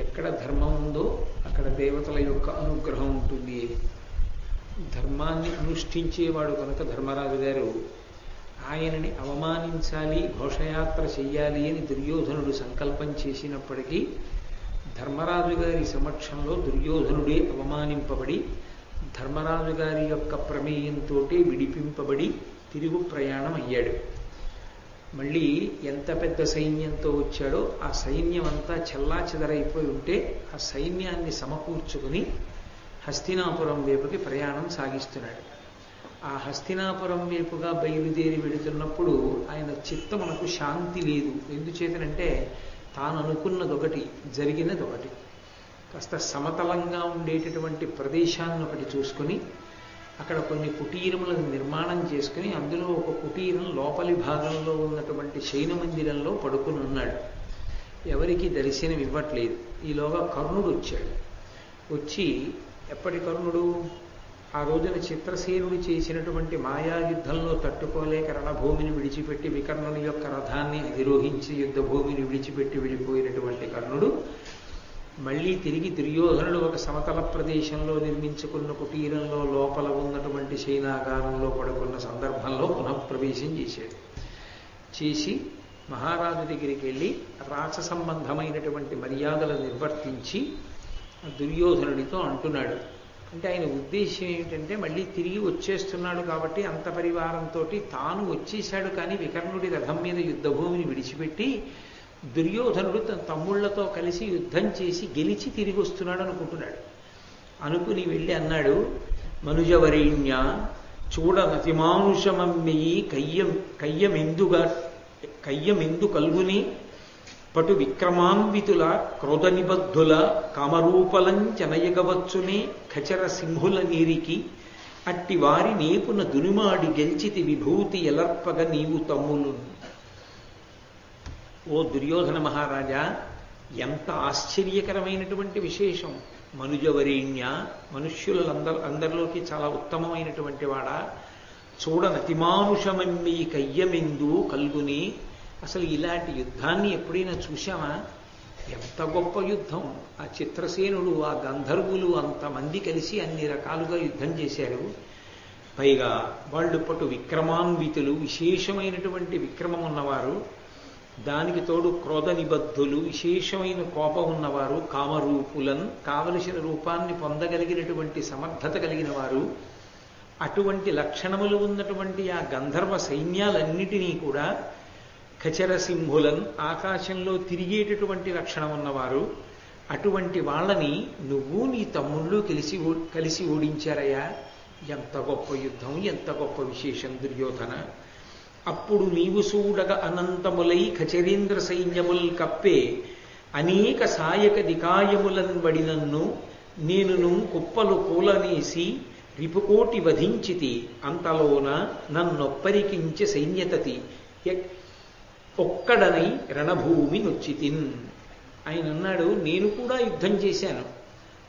ఎక్కడ ధర్మం ఉందో అక్కడ దేవతల యొక్క అనుగ్రహం ఉంటుంది. ధర్మాన్ని అనుష్ఠించేవాడు కనుక ధర్మరాజు గారు ఆయనని అవమానించాలి, ఘోషయాత్ర చెయ్యాలి అని దుర్యోధనుడు సంకల్పం చేసినప్పటికీ ధర్మరాజు గారి సమక్షంలో దుర్యోధనుడే అవమానింపబడి ధర్మరాజు గారి యొక్క ప్రమేయంతో విడిపింపబడి తిరుగు ప్రయాణం అయ్యాడు. మళ్ళీ ఎంత పెద్ద సైన్యంతో వచ్చాడో ఆ సైన్యం అంతా చెల్లాచెదరైపోయి ఉంటే ఆ సైన్యాన్ని సమకూర్చుకుని హస్తినాపురం వైపుకి ప్రయాణం సాగిస్తున్నాడు. ఆ హస్తినాపురం వైపుగా బయలుదేరి వెడుతున్నప్పుడు ఆయన చిత్తమునకు శాంతి లేదు. ఎందుచేతనంటే తాను అనుకున్నదొకటి, జరిగినదొకటి. కాస్త సమతలంగా ఉండేటటువంటి ప్రదేశాన్ని ఒకటి చూసుకుని అక్కడ కొన్ని కుటీరములను నిర్మాణం చేసుకుని అందులో ఒక కుటీరం లోపలి భాగంలో ఉన్నటువంటి శయన మందిరంలో పడుకుని ఉన్నాడు. ఎవరికి దర్శనం ఇవ్వట్లేదు. ఈలోగా కర్ణుడు వచ్చాడు. వచ్చి ఎప్పటి కర్ణుడు? ఆ రోజున చిత్రసేనుడు చేసినటువంటి మాయాయుద్ధంలో తట్టుకోలేక రణభూమిని విడిచిపెట్టి వికర్ణుని యొక్క రథాన్ని అధిరోహించి యుద్ధభూమిని విడిచిపెట్టి వెళ్ళిపోయినటువంటి కర్ణుడు మళ్ళీ తిరిగి దుర్యోధనుడు ఒక సమతల ప్రదేశంలో నిర్మించుకున్న కుటీరంలో లోపల ఉన్నటువంటి శయనాగారంలో పడుకున్న సందర్భంలో పునఃప్రవేశం చేశాడు. చేసి మహారాజు దగ్గరికి వెళ్ళి రాచ సంబంధమైనటువంటి మర్యాదలు నిర్వర్తించి దుర్యోధనుడితో అంటున్నాడు. అంటే ఆయన ఉద్దేశం ఏమిటంటే మళ్ళీ తిరిగి వచ్చేస్తున్నాడు కాబట్టి అంత పరివారంతో తాను వచ్చేశాడు, కానీ వికర్ణుడి రథం మీద యుద్ధభూమిని విడిచిపెట్టి దుర్యోధనుడు తన తమ్ముళ్లతో కలిసి యుద్ధం చేసి గెలిచి తిరిగి వస్తున్నాడు అనుకుంటున్నాడు. అనుకుని వెళ్ళి అన్నాడు, మనుజవరేణ్య చూడనతిమానుషమమ్మెయి కయ్యమెందు కల్గుని పటు విక్రమాన్వితుల క్రోధ నిబద్ధుల కామరూపలంచనయగవచ్చునే ఖచర సింహుల నీరికి అట్టి వారి నేపున దునిమాడి గెల్చితి విభూతి ఎలర్పగ నీవు తమ్ములు. ఓ దుర్యోధన మహారాజా, ఎంత ఆశ్చర్యకరమైనటువంటి విశేషం! మనుజవరేణ్య, మనుష్యులందరిలోకి చాలా ఉత్తమమైనటువంటి వాడా, చూడనతిమానుషమమ్మి కయ్యమెందు కల్గుని. అసలు ఇలాంటి యుద్ధాన్ని ఎప్పుడైనా చూశామా? ఎంత గొప్ప యుద్ధం! ఆ చిత్రసేనుడు, ఆ గంధర్వులు అంతమంది కలిసి అన్ని రకాలుగా యుద్ధం చేశారు. పైగా వాళ్ళు పటు విక్రమాన్వితులు, విశేషమైనటువంటి విక్రమం ఉన్నవారు, దానికి తోడు క్రోధ నిబద్ధులు, విశేషమైన కోపం ఉన్నవారు, కామరూపులన్, కావలసిన రూపాన్ని పొందగలిగినటువంటి సమర్థత కలిగిన వారు. అటువంటి లక్షణములు ఉన్నటువంటి ఆ గంధర్వ సైన్యాలన్నిటినీ కూడా ఖచర సింహులన్, ఆకాశంలో తిరిగేటటువంటి లక్షణం ఉన్నవారు. అటువంటి వాళ్ళని నువ్వు నీ తమ్ముళ్ళు కలిసి ఓడించారయ్యా. ఎంత గొప్ప యుద్ధం, ఎంత గొప్ప విశేషం దుర్యోధన! అప్పుడు నీవు సూడగ అనంతములై ఖచరేంద్ర సైన్యముల్ కప్పే అనేక సాయక నికాయములన్ వడినన్ను నేనును కుప్పలు కూలనేసి రిపుకోటి వధించితి అంతలోన నన్నొప్పరికించె సైన్యతతి ఒక్కడనై రణభూమి నొచ్చితిన్. ఆయన అన్నాడు, నేను కూడా యుద్ధం చేశాను.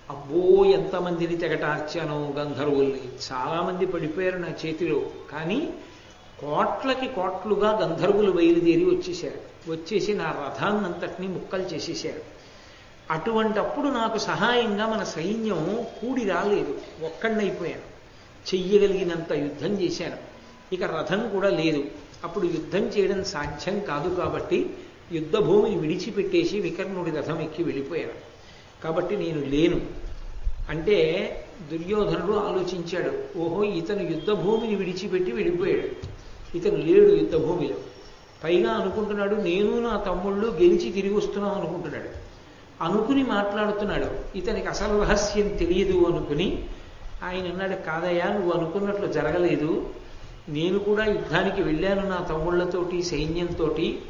అబ్బో, ఎంతమందిని తెగటార్చానో గంధర్వుల్ని! చాలామంది పడిపోయారు నా చేతిలో. కానీ కోట్లకి కోట్లుగా గంధర్వులు బయలుదేరి వచ్చేశారు. వచ్చేసి నా రథాన్నంతటినీ ముక్కలు చేసేశారు. అటువంటప్పుడు నాకు సహాయంగా మన సైన్యం కూడి రాలేదు. ఒక్కడినైపోయాను. చెయ్యగలిగినంత యుద్ధం చేశాను. ఇక రథం కూడా లేదు. అప్పుడు యుద్ధం చేయడం సాధ్యం కాదు. కాబట్టి యుద్ధభూమిని విడిచిపెట్టేసి వికర్ణుడి రథం ఎక్కి వెళ్ళిపోయాను. కాబట్టి నేను లేను అంటే దుర్యోధనుడు ఆలోచించాడు, ఓహో, ఇతను యుద్ధభూమిని విడిచిపెట్టి వెళ్ళిపోయాడు, ఇతను లేడు యుద్ధభూమిలో. పైగా అనుకుంటున్నాడు, నేను నా తమ్ముళ్ళు గెలిచి తిరిగి వస్తున్నాం అనుకుంటున్నాడు. అనుకుని మాట్లాడుతున్నాడు. ఇతనికి అసలు రహస్యం తెలియదు అనుకుని ఆయన అన్నాడు, కాదయ్యా, నువ్వు అనుకున్నట్లు జరగలేదు. నేను కూడా యుద్ధానికి వెళ్ళాను నా తమ్ముళ్లతోటి, సైన్యంతో.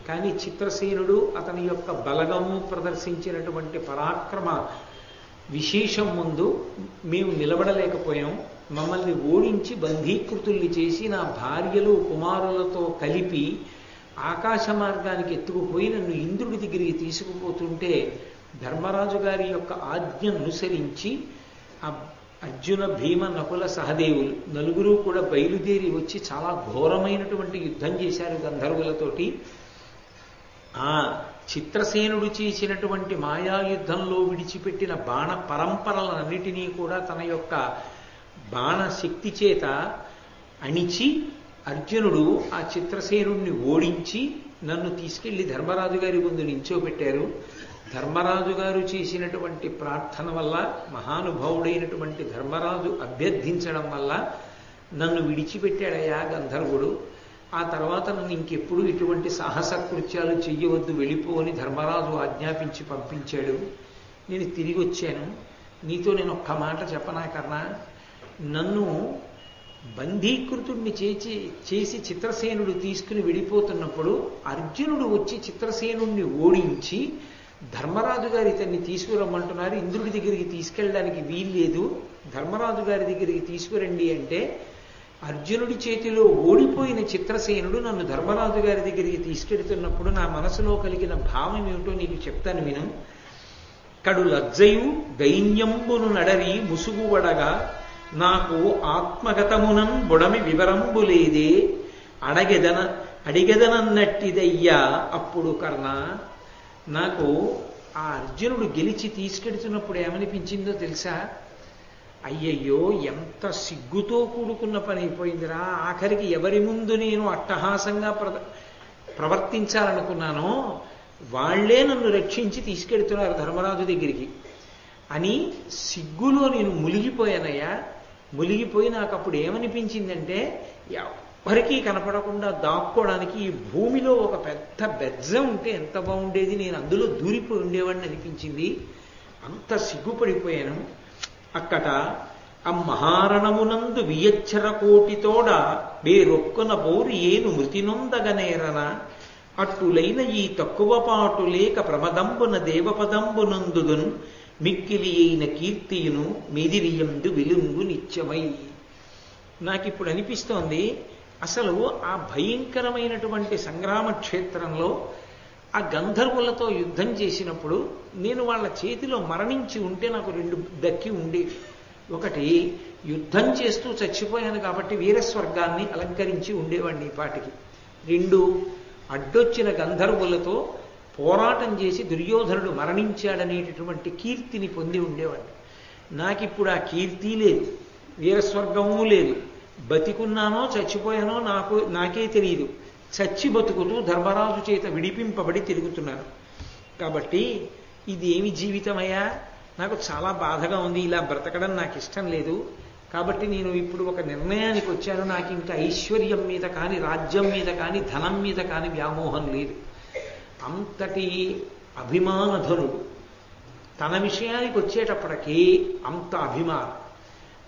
కానీ చిత్రసేనుడు అతని యొక్క బలగము ప్రదర్శించినటువంటి పరాక్రమ విశేషం ముందు మేము నిలబడలేకపోయాం. మమ్మల్ని ఓడించి బంధీకృతుల్ని చేసి నా భార్యలు కుమారులతో కలిపి ఆకాశ మార్గానికి ఎత్తుకుపోయి నన్ను ఇంద్రుడి దగ్గరికి తీసుకుపోతుంటే ధర్మరాజు గారి యొక్క ఆజ్ఞను అనుసరించి ఆ అర్జున, భీమ, నకుల, సహదేవులు నలుగురు కూడా బయలుదేరి వచ్చి చాలా ఘోరమైనటువంటి యుద్ధం చేశారు గంధర్వులతోటి. ఆ చిత్రసేనుడు చేసినటువంటి మాయాయుద్ధంలో విడిచిపెట్టిన బాణ పరంపరలన్నిటినీ కూడా తన యొక్క బాణ శక్తి చేత అణిచి అర్జునుడు ఆ చిత్రసేనుడిని ఓడించి నన్ను తీసుకెళ్లి ధర్మరాజు గారి ముందు నించోబెట్టారు. ధర్మరాజు గారు చేసినటువంటి ప్రార్థన వల్ల, మహానుభావుడైనటువంటి ధర్మరాజు అభ్యర్థించడం వల్ల నన్ను విడిచిపెట్టాడయ్యా గంధర్వుడు. ఆ తర్వాత నన్ను ఇంకెప్పుడు ఇటువంటి సాహస కృత్యాలు చెయ్యవద్దు, వెళ్ళిపో అని ధర్మరాజు ఆజ్ఞాపించి పంపించాడు. నేను తిరిగి వచ్చాను. నీతో నేను ఒక్క మాట చెప్పనా కర్ణ, నన్ను బంధీకృతుడిని చేసి చిత్రసేనుడు తీసుకుని వెళ్ళిపోతున్నప్పుడు అర్జునుడు వచ్చి చిత్రసేనుడిని ఓడించి ధర్మరాజు గారు ఇతన్ని తీసుకురమ్మంటున్నారు, ఇంద్రుడి దగ్గరికి తీసుకెళ్ళడానికి వీల్లేదు, ధర్మరాజు గారి దగ్గరికి తీసుకురండి అంటే అర్జునుడి చేతిలో ఓడిపోయిన చిత్రసేనుడు నన్ను ధర్మరాజు గారి దగ్గరికి తీసుకెడుతున్నప్పుడు నా మనసులో కలిగిన భావం ఏమిటో నీకు చెప్తాను విను. కడు లజ్జయు దైన్యంబును నడరి ముసుగువడగా నాకు ఆత్మగతమునన్ బుడమి వివరంబులేదే అడిగెదనన్నట్టిదయ్యా. అప్పుడు కర్ణ, నాకు ఆ అర్జునుడు గెలిచి తీసుకెడుతున్నప్పుడు ఏమనిపించిందో తెలుసా? అయ్యయ్యో, ఎంత సిగ్గుతో కూడుకున్న పని అయిపోయిందిరా. ఆఖరికి ఎవరి ముందు నేను అట్టహాసంగా ప్రవర్తించాలనుకున్నానో వాళ్లే నన్ను రక్షించి తీసుకెడుతున్నారు ధర్మరాజు దగ్గరికి అని సిగ్గులో నేను మునిగిపోయానయ్యా. మునిగిపోయి నాకు అప్పుడు ఏమనిపించిందంటే, ఎవరికీ కనపడకుండా దాక్కోవడానికి ఈ భూమిలో ఒక పెద్ద బెజ్జ ఉంటే ఎంత బాగుండేది, నేను అందులో దూరిపోయి ఉండేవాడిని అనిపించింది. అంత సిగ్గుపడిపోయాను. అక్కట ఆ మహారణమునందు వియచ్చర కోటితోడ వేరొక్కున బోరు ఏను మృతినొందగనేరన అట్టులైన ఈ తక్కువ పాటు లేక ప్రమదంబున దేవపదంబునందుదున్ మిక్కిలి అయిన కీర్తియును మెదిరియందు వెలుంగు నిత్యమై. నాకిప్పుడు అనిపిస్తోంది, అసలు ఆ భయంకరమైనటువంటి సంగ్రామ క్షేత్రంలో ఆ గంధర్వులతో యుద్ధం చేసినప్పుడు నేను వాళ్ళ చేతిలో మరణించి ఉంటే నాకు రెండు దక్కి ఉండేవి. ఒకటి, యుద్ధం చేస్తూ చచ్చిపోయాను కాబట్టి వీరస్వర్గాన్ని అలంకరించి ఉండేవాడిని ఈ పాటికి. రెండు, అడ్డొచ్చిన గంధర్వులతో పోరాటం చేసి దుర్యోధనుడు మరణించాడనేటటువంటి కీర్తిని పొంది ఉండేవాడిని. నాకిప్పుడు ఆ కీర్తి లేదు, వీరస్వర్గము లేదు. బతికున్నానో చచ్చిపోయానో నాకే తెలియదు. చచ్చి బతుకుతూ ధర్మరాజు చేత విడిపింపబడి తిరుగుతున్నాను. కాబట్టి ఇది ఏమి జీవితమయ్యా? నాకు చాలా బాధగా ఉంది. ఇలా బ్రతకడం నాకు ఇష్టం లేదు. కాబట్టి నేను ఇప్పుడు ఒక నిర్ణయానికి వచ్చాను. నాకు ఇంకా ఐశ్వర్యం మీద కానీ, రాజ్యం మీద కానీ, ధనం మీద కానీ వ్యామోహం లేదు. అంతటి అభిమానధనుడు తన విషయానికి వచ్చేటప్పటికీ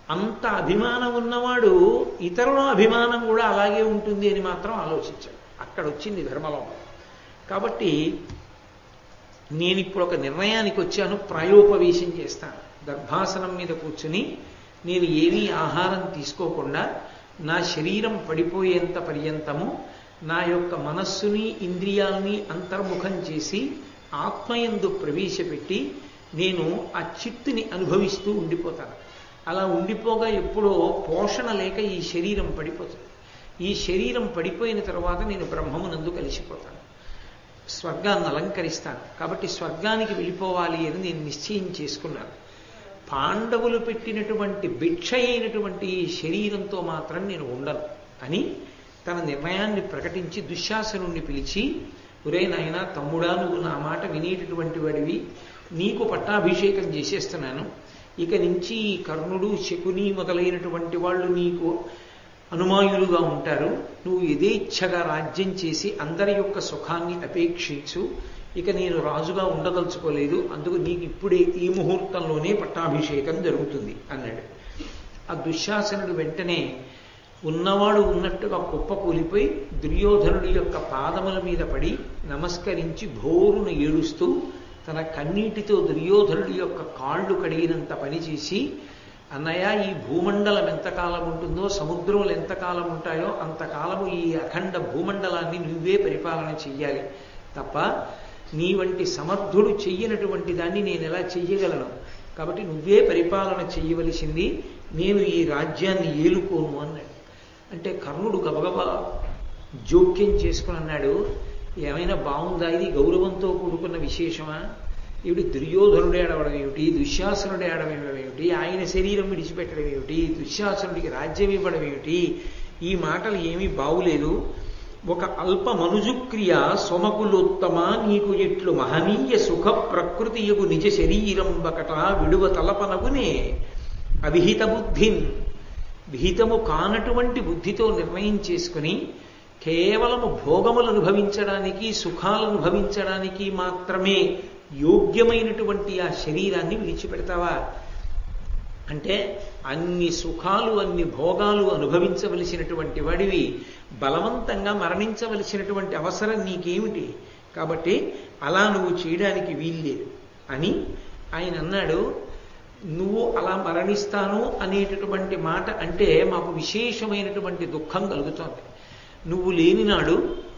అంత అభిమానం ఉన్నవాడు ఇతరుల అభిమానం కూడా అలాగే ఉంటుంది అని మాత్రం ఆలోచించాడు. అక్కడ వచ్చింది ధర్మలోపం. కాబట్టి నేను ఇప్పుడు ఒక నిర్ణయానికి వచ్చాను, ప్రాయోపవేశం చేస్తాను. దర్భాసనం మీద కూర్చుని నేను ఏమీ ఆహారం తీసుకోకుండా నా శరీరం పడిపోయేంత పర్యంతము నా యొక్క మనస్సుని ఇంద్రియాలని అంతర్ముఖం చేసి ఆత్మయందు ప్రవేశపెట్టి నేను ఆ చిత్తుని అనుభవిస్తూ ఉండిపోతాను. అలా ఉండిపోగా ఎప్పుడో పోషణ లేక ఈ శరీరం పడిపోతుంది. ఈ శరీరం పడిపోయిన తర్వాత నేను బ్రహ్మమునందు కలిసిపోతాను, స్వర్గాన్ని అలంకరిస్తాను. కాబట్టి స్వర్గానికి వెళ్ళిపోవాలి అని నేను నిశ్చయం చేసుకున్నాను. పాండవులు పెట్టినటువంటి భిక్ష అయినటువంటి ఈ శరీరంతో మాత్రం నేను ఉండను అని తన నిర్ణయాన్ని ప్రకటించి దుశ్శాసనుణ్ణి పిలిచి, ఒరే నాయనా, తమ్ముడా, నువ్వు నా మాట వినేటటువంటి వాడివి, నీకు పట్టాభిషేకం చేసేస్తున్నాను. ఇక నుంచి కర్ణుడు, శకుని మొదలైనటువంటి వాళ్ళు నీకు అనుమాయులుగా ఉంటారు. నువ్వు యథేచ్ఛగా రాజ్యం చేసి అందరి యొక్క సుఖాన్ని అపేక్షించు. ఇక నేను రాజుగా ఉండదలుచుకోలేదు, అందుకు నీకు ఇప్పుడే ఈ ముహూర్తంలోనే పట్టాభిషేకం జరుగుతుంది అన్నాడు. ఆ దుశ్శాసనుడు వెంటనే ఉన్నవాడు ఉన్నట్టుగా కుప్పకూలిపోయి దుర్యోధనుడి యొక్క పాదముల మీద పడి నమస్కరించి భోరును ఏడుస్తూ తన కన్నీటితో దుర్యోధనుడి యొక్క కాళ్ళు కడిగినంత పనిచేసి, అన్నయ్య, ఈ భూమండలం ఎంతకాలం ఉంటుందో, సముద్రములు ఎంతకాలం ఉంటాయో అంతకాలము ఈ అఖండ భూమండలాన్ని నువ్వే పరిపాలన చెయ్యాలి తప్ప నీ వంటి సమర్థుడు చెయ్యనటువంటి దాన్ని నేను ఎలా చెయ్యగలను? కాబట్టి నువ్వే పరిపాలన చెయ్యవలసింది, నేను ఈ రాజ్యాన్ని ఏలుకోను అన్నాడు. అంటే కర్ణుడు గబగబా జోక్యం చేసుకుని అన్నాడు, ఏమైనా బాగుందా? ఇది గౌరవంతో కూడుకున్న విశేషమా? ఏమిటి దుర్యోధనుడే ఆడవడం ఏమిటి? దుశ్శాసనుడే ఆడవేయడం ఏమిటి? ఆయన శరీరం విడిచిపెట్టడం ఏమిటి? దుశ్శాసనుడికి రాజ్యం ఇవ్వడం ఏమిటి? ఈ మాటలు ఏమీ బాగులేదు. ఒక అల్ప మనుజుక్రియ సొమకులోత్తమ నీకు ఇట్లు మహనీయ సుఖ ప్రకృతియగు నిజ శరీరం బకట విడువ తలపనగునే అవిహిత బుద్ధిన్, విహితము కానటువంటి బుద్ధితో నిర్ణయం చేసుకుని కేవలము భోగములు అనుభవించడానికి, సుఖాలు అనుభవించడానికి మాత్రమే యోగ్యమైనటువంటి ఆ శరీరాన్ని విడిచిపెడతావా? అంటే అన్ని సుఖాలు, అన్ని భోగాలు అనుభవించవలసినటువంటి వాడివి బలవంతంగా మరణించవలసినటువంటి అవసరం నీకేమిటి? కాబట్టి అలా నువ్వు చేయడానికి వీల్లేదు అని ఆయన అన్నాడు. నువ్వు అలా మరణిస్తాను అనేటటువంటి మాట అంటే మాకు విశేషమైనటువంటి దుఃఖం కలుగుతోంది. నువ్వు లేనినాడు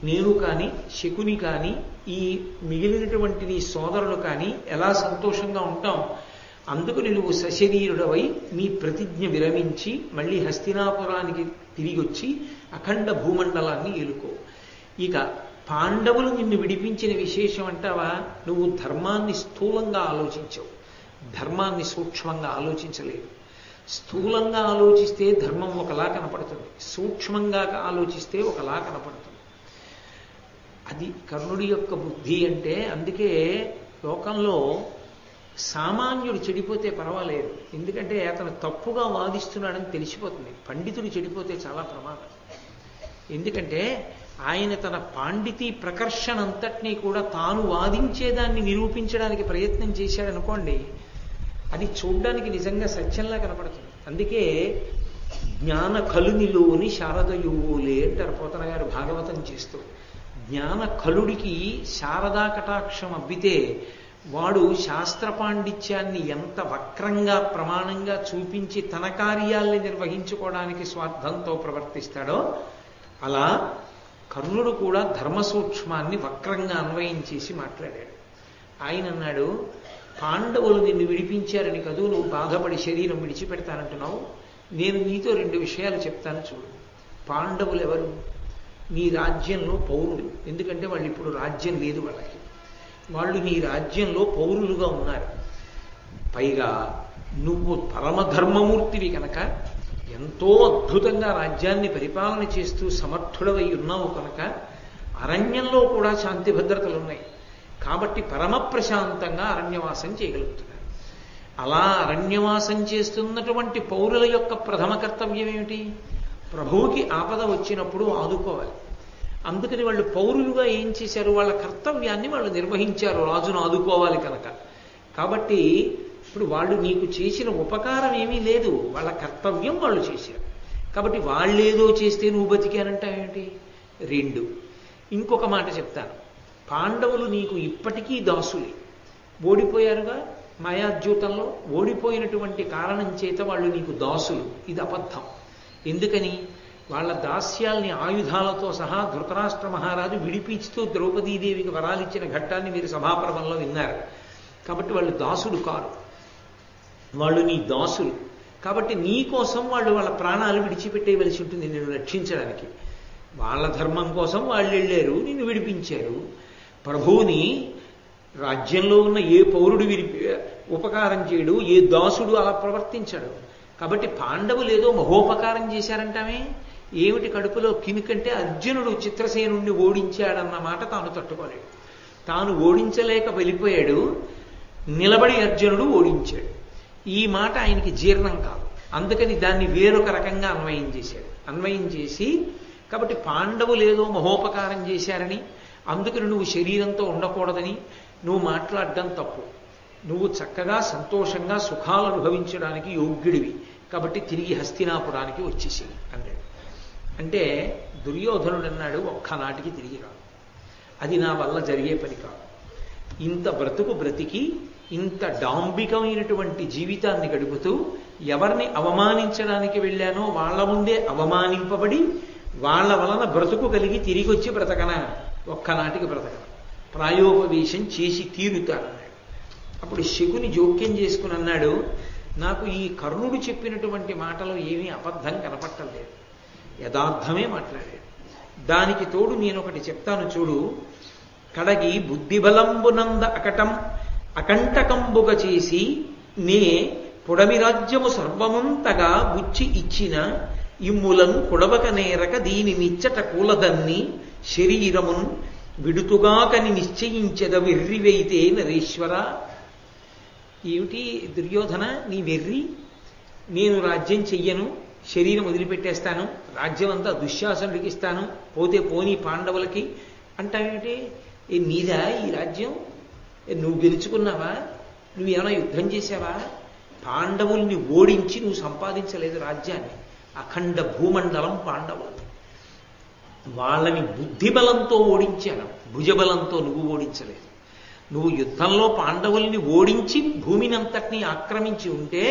నేను కానీ, శకుని కానీ, ఈ మిగిలినటువంటి నీ సోదరులు కానీ ఎలా సంతోషంగా ఉంటాం? అందుకని నువ్వు సశరీరుడవై నీ ప్రతిజ్ఞ విరమించి మళ్ళీ హస్తినాపురానికి తిరిగి వచ్చి అఖండ భూమండలాన్ని ఏలుకో. ఇక పాండవులు నిన్ను విడిపించిన విశేషం అంటావా? నువ్వు ధర్మాన్ని స్థూలంగా ఆలోచించవు, ధర్మాన్ని సూక్ష్మంగా ఆలోచించలేదు. స్థూలంగా ఆలోచిస్తే ధర్మం ఒకలా కనపడుతుంది, సూక్ష్మంగా ఆలోచిస్తే ఒకలా కనపడుతుంది. అది కర్ణుడి యొక్క బుద్ధి. అంటే అందుకే లోకంలో సామాన్యుడు చెడిపోతే పర్వాలేదు, ఎందుకంటే అతను తప్పుగా వాదిస్తున్నాడని తెలిసిపోతుంది. పండితుడు చెడిపోతే చాలా ప్రమాదం. ఎందుకంటే ఆయన తన పాండితీ ప్రకర్షణ అంతటినీ కూడా తాను వాదించేదాన్ని నిరూపించడానికి ప్రయత్నం చేశాడనుకోండి, అది చూడ్డానికి నిజంగా సత్యంలా కనపడుతుంది. అందుకే జ్ఞాన కలునిలోని శారదయువులే అంటారు పోతన గారు భాగవతం చేస్తూ. జ్ఞాన కలుడికి శారదా కటాక్షం అబ్బితే వాడు శాస్త్ర పాండిత్యాన్ని ఎంత వక్రంగా ప్రమాణంగా చూపించి తన కార్యాల్ని నిర్వహించుకోవడానికి స్వార్థంతో ప్రవర్తిస్తాడో అలా కర్ణుడు కూడా ధర్మ సూక్ష్మాన్ని వక్రంగా అన్వయం చేసి మాట్లాడాడు. ఆయన అన్నాడు, పాండవులు నిన్ను విడిపించారని కదూ నువ్వు బాధపడి శరీరం విడిచిపెడతానంటున్నావు. నేను నీతో 2 విషయాలు చెప్తాను చూడు. పాండవులు ఎవరు? నీ రాజ్యంలో పౌరులు. ఎందుకంటే వాళ్ళు ఇప్పుడు రాజ్యం లేదు వాళ్ళకి, వాళ్ళు నీ రాజ్యంలో పౌరులుగా ఉన్నారు. పైగా నువ్వు పరమధర్మమూర్తివి కనుక, ఎంతో అద్భుతంగా రాజ్యాన్ని పరిపాలన చేస్తూ సమర్థుడవై ఉన్నావు కనుక అరణ్యంలో కూడా శాంతి భద్రతలు ఉన్నాయి. కాబట్టి పరమ ప్రశాంతంగా అరణ్యవాసం చేయగలుగుతున్నారు. అలా అరణ్యవాసం చేస్తున్నటువంటి పౌరుల యొక్క ప్రథమ కర్తవ్యం ఏమిటి? ప్రభువుకి ఆపద వచ్చినప్పుడు ఆదుకోవాలి. అందుకని వాళ్ళు పౌరులుగా ఏం చేశారు? వాళ్ళ కర్తవ్యాన్ని వాళ్ళు నిర్వహించారు, రాజును ఆదుకోవాలి కనుక. కాబట్టి ఇప్పుడు వాళ్ళు నీకు చేసిన ఉపకారం ఏమీ లేదు, వాళ్ళ కర్తవ్యం వాళ్ళు చేశారు. కాబట్టి వాళ్ళేదో చేస్తే నువ్వు బతికానంటావేమిటి? 2. ఇంకొక మాట చెప్తాను. పాండవులు నీకు ఇప్పటికీ దాసులే. ఓడిపోయారుగా మాయాద్యూతంలో. ఓడిపోయినటువంటి కారణం చేత వాళ్ళు నీకు దాసులు. ఇది అబద్ధం. ఎందుకని? వాళ్ళ దాస్యాల్ని ఆయుధాలతో సహా ధృతరాష్ట్ర మహారాజు విడిపించుతూ ద్రౌపదీదేవికి వరాలిచ్చిన ఘట్టాన్ని మీరు సభాపర్వంలో విన్నారు. కాబట్టి వాళ్ళు దాసులు కారు, వాళ్ళు నీ దాసులు. కాబట్టి నీ కోసం వాళ్ళు వాళ్ళ ప్రాణాలు విడిచిపెట్టేయవలసి ఉంటుంది నిన్ను రక్షించడానికి. వాళ్ళ ధర్మం కోసం వాళ్ళు వెళ్ళారు, నిన్ను విడిపించారు. ప్రభువుని రాజ్యంలో ఉన్న ఏ పౌరుడు ఉపకారం చేయడు, ఏ దాసుడు అలా ప్రవర్తించాడు. కాబట్టి పాండవులు ఏదో మహోపకారం చేశారంటామే. ఏమిటి కడుపులో కినుకంటే అర్జునుడు చిత్రసేనుణ్ణి ఓడించాడన్న మాట తాను తట్టుకోలేడు. తాను ఓడించలేక వెళ్ళిపోయాడు, నిలబడి అర్జునుడు ఓడించాడు. ఈ మాట ఆయనకి జీర్ణం కాదు. అందుకని దాన్ని వేరొక రకంగా అన్వయం చేశాడు. అన్వయం చేసి కాబట్టి పాండవులు ఏదో మహోపకారం చేశారని, అందుకని నువ్వు శరీరంతో ఉండకూడదని నువ్వు మాట్లాడడం తప్పు. నువ్వు చక్కగా సంతోషంగా సుఖాలు అనుభవించడానికి యోగ్యుడివి. కాబట్టి తిరిగి హస్తినాపురానికి వచ్చేసి అన్నాడు. అంటే దుర్యోధనుడు అన్నాడు, ఒక్కనాటికి తిరిగి రాదు, అది నా వల్ల జరిగే పని కాదు. ఇంత బ్రతుకు బ్రతికి ఇంత డాంబికమైనటువంటి జీవితాన్ని గడుపుతూ ఎవరిని అవమానించడానికి వెళ్ళానో వాళ్ళ ముందే అవమానింపబడి వాళ్ళ వలన బ్రతుకు కలిగి తిరిగి వచ్చి బ్రతకనా? ఒక్కనాటికి బ్రతకన, ప్రాయోపవేశం చేసి తీరుతానన్నాడు. అప్పుడు శకుని జోక్యం చేసుకుని అన్నాడు, నాకు ఈ కర్ణుడు చెప్పినటువంటి మాటలు ఏమీ అబద్ధం కనపట్టలేదు, యథార్థమే మాట్లాడాడు. దానికి తోడు నేను ఒకటి చెప్తాను చూడు. కడగి బుద్ధిబలంబునంద అకంటకంబుగ చేసి నే పొడమి రాజ్యము సర్వముంతగా బుచ్చి ఇచ్చిన ఇమ్ములను కొడవక నేరక దీని నిచ్చట కూలదన్ని శరీరమున్ విడుతుగాకని నిశ్చయించెద వెర్రివైతే నరేశ్వర. ఏమిటి దుర్యోధన నీ వెర్రి? నేను రాజ్యం చెయ్యను, శరీరం వదిలిపెట్టేస్తాను, రాజ్యం అంతా దుశ్శాసనుడికి ఇస్తాను, పోతే పోనీ పాండవులకి అంటావేమిటి? నీదా ఈ రాజ్యం? నువ్వు గెలుచుకున్నావా? నువ్వేమైనా యుద్ధం చేసావా? పాండవుల్ని ఓడించి నువ్వు సంపాదించలేదు రాజ్యాన్ని. అఖండ భూమండలం పాండవులు. వాళ్ళని బుద్ధిబలంతో ఓడించాను, భుజబలంతో నువ్వు ఓడించలేదు. నువ్వు యుద్ధంలో పాండవుల్ని ఓడించి భూమిని అంతటినీ ఆక్రమించి ఉంటే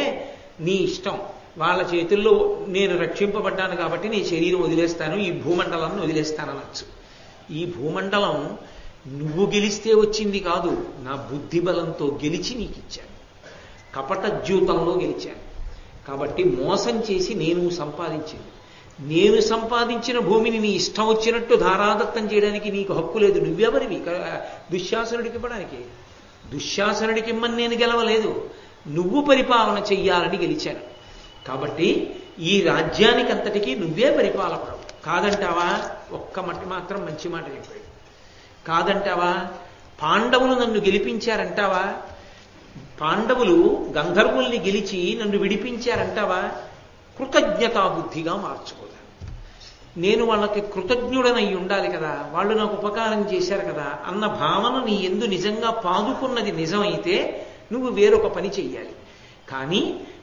నీ ఇష్టం. వాళ్ళ చేతుల్లో నేను రక్షింపబడ్డాను కాబట్టి నీ శరీరం వదిలేస్తాను, ఈ భూమండలాన్ని వదిలేస్తాననొచ్చు. ఈ భూమండలం నువ్వు గెలిస్తే వచ్చింది కాదు, నా బుద్ధిబలంతో గెలిచి నీకు ఇచ్చాను. కపటజ్యూతంలో గెలిచాను. కాబట్టి మోసం చేసి నేను సంపాదించింది. నేను సంపాదించిన భూమిని నీ ఇష్టం వచ్చినట్టు ధారాదత్తం చేయడానికి నీకు హక్కు లేదు. నువ్వెవరివి దుశ్శాసనుడికి ఇవ్వడానికి? దుశ్శాసనుడికి ఇమ్మని నేను గెలవలేదు, నువ్వు పరిపాలన చెయ్యాలని గెలిచాను. కాబట్టి ఈ రాజ్యానికి అంతటికీ నువ్వే పరిపాలకుడు. కాదంటావా? ఒక్క మట్టి మాత్రం మంచి మాట చెప్పాడు. కాదంటావా? పాండవులు నన్ను గెలిపించారంటావా? పాండవులు గంధర్వుల్ని గెలిచి నన్ను విడిపించారంటావా? కృతజ్ఞతాబుద్ధిగా మార్చుకోదా. నేను వాళ్ళకి కృతజ్ఞుడనై ఉండాలి కదా, వాళ్ళు నాకు ఉపకారం చేశారు కదా అన్న భావన నీ యందు నిజంగా పాదుకున్నది నిజమైతే నువ్వు వేరొక పని చెయ్యాలి. కానీ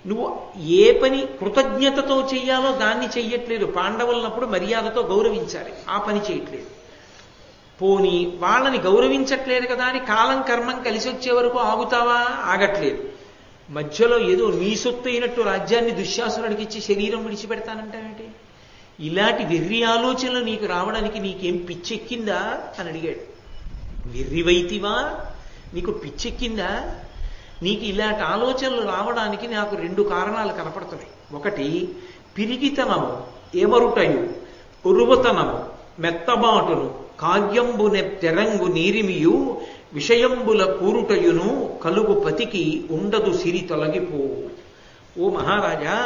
నువ్వు ఏ పని కృతజ్ఞతతో చెయ్యాలో దాన్ని చెయ్యట్లేదు. పాండవులనప్పుడు మర్యాదతో గౌరవించాలి, ఆ పని చేయట్లేదు. పోనీ వాళ్ళని గౌరవించట్లేదు కదా అని కాలం కర్మం కలిసి వచ్చే వరకు ఆగుతావా? ఆగట్లేదు. మధ్యలో ఏదో నీ సొత్తు అయినట్టు రాజ్యాన్ని దుశ్శాసనుడికి ఇచ్చి శరీరం విడిచిపెడతానంటావేంటి? ఇలాంటి వెర్రి ఆలోచనలు నీకు రావడానికి నీకేం పిచ్చెక్కిందా అని అడిగాడు. వెర్రివైతివా? నీకు పిచ్చెక్కిందా? నీకు ఇలాంటి ఆలోచనలు రావడానికి నాకు 2 కారణాలు కనపడుతున్నాయి. ఒకటి పిరిగితనము, ఏమరుటయు, ఉరువతనము, మెత్తబాటును, కావ్యంబునె తెరంగు నీరిమియు, విషయంబుల కూరుటయును కలుగు పతికి ఉండదు సిరి తొలగిపో. ఓ మహారాజా,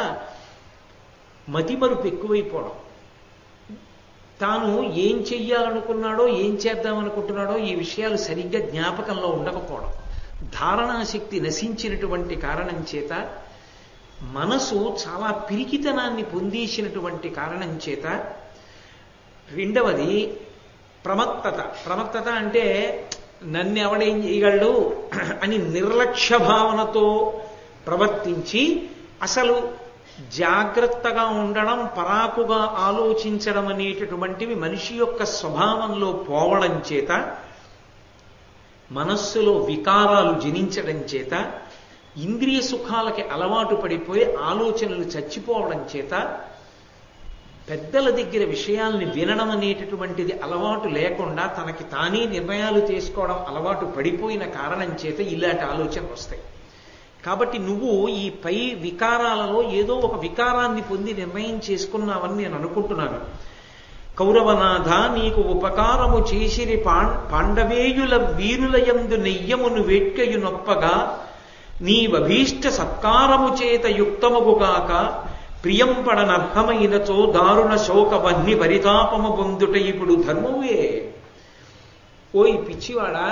మతిమరుపు ఎక్కువైపోవడం, తాను ఏం చెయ్యాలనుకున్నాడో ఏం చేద్దామనుకుంటున్నాడో ఈ విషయాలు సరిగ్గా జ్ఞాపకంలో ఉండకపోవడం, ధారణాశక్తి నశించినటువంటి కారణం చేత, మనసు చాలా పిరికితనాన్ని పొందేసినటువంటి కారణం చేత, రెండవది ప్రమత్తత. ప్రమత్తత అంటే నన్ను ఎవడేం చేయగలడు అని నిర్లక్ష్య భావనతో ప్రవర్తించి అసలు జాగ్రత్తగా ఉండడం, పరాకుగా ఆలోచించడం అనేటటువంటివి మనిషి యొక్క స్వభావంలో పోవడం చేత, మనస్సులో వికారాలు జనించడం చేత, ఇంద్రియ సుఖాలకి అలవాటు పడిపోయి ఆలోచనలు చచ్చిపోవడం చేత, పెద్దల దగ్గర విషయాల్ని వినడం అనేటటువంటిది అలవాటు లేకుండా తనకి తానే నిర్ణయాలు తీసుకోవడం అలవాటు పడిపోయిన కారణం చేత ఇలాంటి ఆలోచనలు వస్తాయి. కాబట్టి నువ్వు ఈ పై వికారాలలో ఏదో ఒక వికారాన్ని పొంది నిర్ణయం చేసుకున్నావని నేను అనుకుంటున్నాను. కౌరవనాథ, నీకు ఉపకారము చేసిరి పాండవేయుల వీరులయందు నెయ్యమును వేట్కయు నొప్పగా, నీవభీష్ట సత్కారము చేత యుక్తముగుగాక, ప్రియంపడనర్హమైనచో దారుణ శోకవన్ని పరితాపము పొందుట ఇప్పుడు ధర్మవే. ఓయ్ పిచ్చివాడా,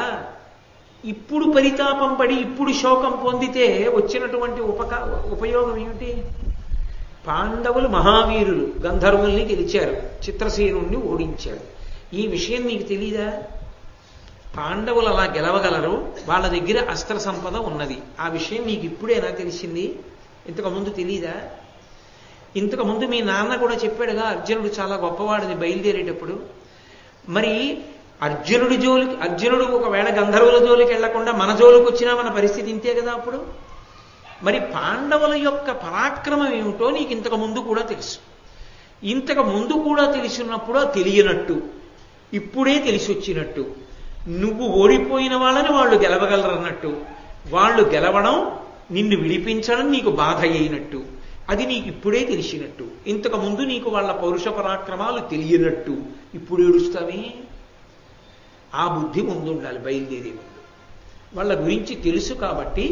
ఇప్పుడు పరితాపం పడి ఇప్పుడు శోకం పొందితే వచ్చినటువంటి ఉపయోగం ఏమిటి? పాండవులు మహావీరులు, గంధర్వుల్ని గెలిచారు, చిత్రసేనుణ్ణి ఓడించారు. ఈ విషయం నీకు తెలీదా? పాండవులు అలా గెలవగలరు, వాళ్ళ దగ్గర అస్త్ర సంపద ఉన్నది. ఆ విషయం నీకు ఇప్పుడేనా తెలిసింది? ఇంతకుముందు తెలీదా? ఇంతకుముందు మీ నాన్న కూడా చెప్పాడుగా, అర్జునుడు చాలా గొప్పవాడిని బయలుదేరేటప్పుడు. మరి అర్జునుడు ఒకవేళ గంధర్వుల జోలికి వెళ్లకుండా మన జోలికి వచ్చినా మన పరిస్థితి ఇంతే కదా అప్పుడు. మరి పాండవుల యొక్క పరాక్రమం ఏమిటో నీకు ఇంతకు ముందు కూడా తెలుసు. ఇంతకు ముందు కూడా తెలిసినప్పుడు తెలియనట్టు, ఇప్పుడే తెలిసి వచ్చినట్టు, నువ్వు ఓడిపోయిన వాళ్ళని వాళ్ళు గెలవగలరన్నట్టు, వాళ్ళు గెలవడం, నిన్ను విడిపించడం నీకు బాధ అయినట్టు, అది నీకు ఇప్పుడే తెలిసినట్టు. ఇంతకు ముందు నీకు వాళ్ళ పౌరుష పరాక్రమాలు తెలియనట్టు ఇప్పుడు ఏడుస్తావే? ఆ బుద్ధి ముందుండాలి బయలుదేరే ముందు. వాళ్ళ గురించి తెలుసు కాబట్టి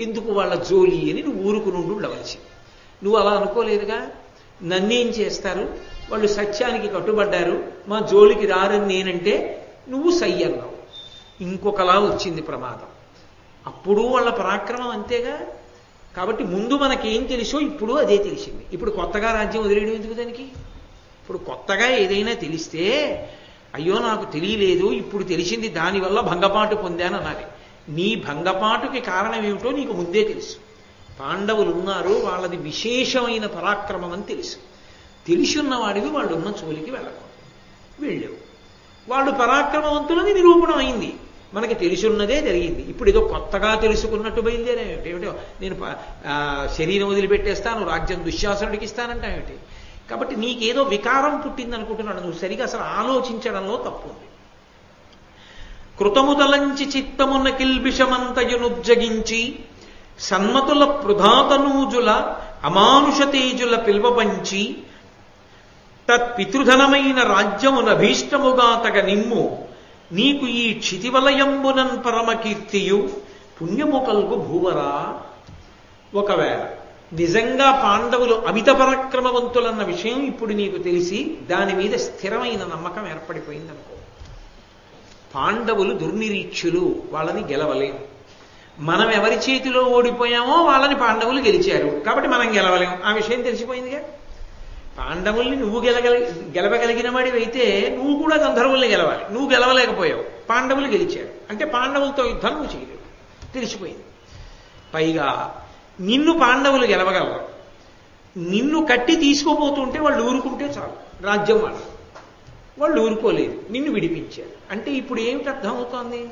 ఎందుకు వాళ్ళ జోలి అని నువ్వు ఊరుకు నుండి ఉండవలసి. నువ్వు అలా అనుకోలేదుగా, నన్నేం చేస్తారు, వాళ్ళు సత్యానికి కట్టుబడ్డారు, మా జోలికి రారని నేనంటే నువ్వు సై అన్నావు. ఇంకొకలా వచ్చింది ప్రమాదం. అప్పుడు వాళ్ళ పరాక్రమం అంతేగా. కాబట్టి ముందు మనకేం తెలుసో ఇప్పుడు అదే తెలిసింది. ఇప్పుడు కొత్తగా రాజ్యం వదిలేయడం ఎందుకు దానికి? ఇప్పుడు కొత్తగా ఏదైనా తెలిస్తే అయ్యో నాకు తెలియలేదు, ఇప్పుడు తెలిసింది, దానివల్ల భంగపాటు పొందాను అనాలి. నీ భంగపాటుకి కారణం ఏమిటో నీకు ముందే తెలుసు. పాండవులు ఉన్నారు, వాళ్ళది విశేషమైన పరాక్రమం అని తెలుసు. తెలిసున్నవాడివి వాళ్ళు ఉన్న చోలికి వెళ్ళవు. వాళ్ళు పరాక్రమవంతులని నిరూపణం అయింది. మనకి తెలుసున్నదే జరిగింది. ఇప్పుడు ఏదో కొత్తగా తెలుసుకున్నట్టు బయలుదేరేమిటో, నేను శరీరం వదిలిపెట్టేస్తాను, రాజ్యం దుశ్శాసనుడికి ఇస్తానంటావేమిటి? కాబట్టి నీకేదో వికారం పుట్టిందనుకుంటున్నాడు. నువ్వు సరిగా అసలు ఆలోచించడంలో తప్పు ఉంది. కృతముదలంచి చిత్తమున కిల్బిషమంతయునుజ్జగించి సన్మతుల పృధాతనూజుల అమానుష తేజుల పిల్వపంచి తత్పితృధనమైన రాజ్యమునభీష్టముగా తగ నిమ్ము నీకు ఈ క్షితివలయంబునన్ పరమకీర్తియు పుణ్యము కల్గు భూవరా. ఒకవేళ నిజంగా పాండవులు అమిత పరాక్రమవంతులన్న విషయం ఇప్పుడు నీకు తెలిసి దాని మీద స్థిరమైన నమ్మకం ఏర్పడిపోయిందనుకో. పాండవులు దుర్నిరీక్షులు, వాళ్ళని గెలవలేం. మనం ఎవరి చేతిలో ఓడిపోయామో వాళ్ళని పాండవులు గెలిచారు, కాబట్టి మనం గెలవలేం. ఆ విషయం తెలిసిపోయిందిగా. పాండవుల్ని నువ్వు గెలవగలిగిన వాడివైతే నువ్వు కూడా గంధర్వుల్ని గెలవాలి. నువ్వు గెలవలేకపోయావు, పాండవులు గెలిచారు, అంటే పాండవులతో యుద్ధం నువ్వు చేయలేవు, తెలిసిపోయింది. పైగా నిన్ను పాండవులు గెలవగలరు. నిన్ను కట్టి తీసుకుపోతుంటే వాళ్ళు ఊరుకుంటే చాలు, రాజ్యం వాళ్ళు ఊరుకోలేదు, నిన్ను విడిపించారు. అంటే ఇప్పుడు ఏమిటి అర్థమవుతోంది?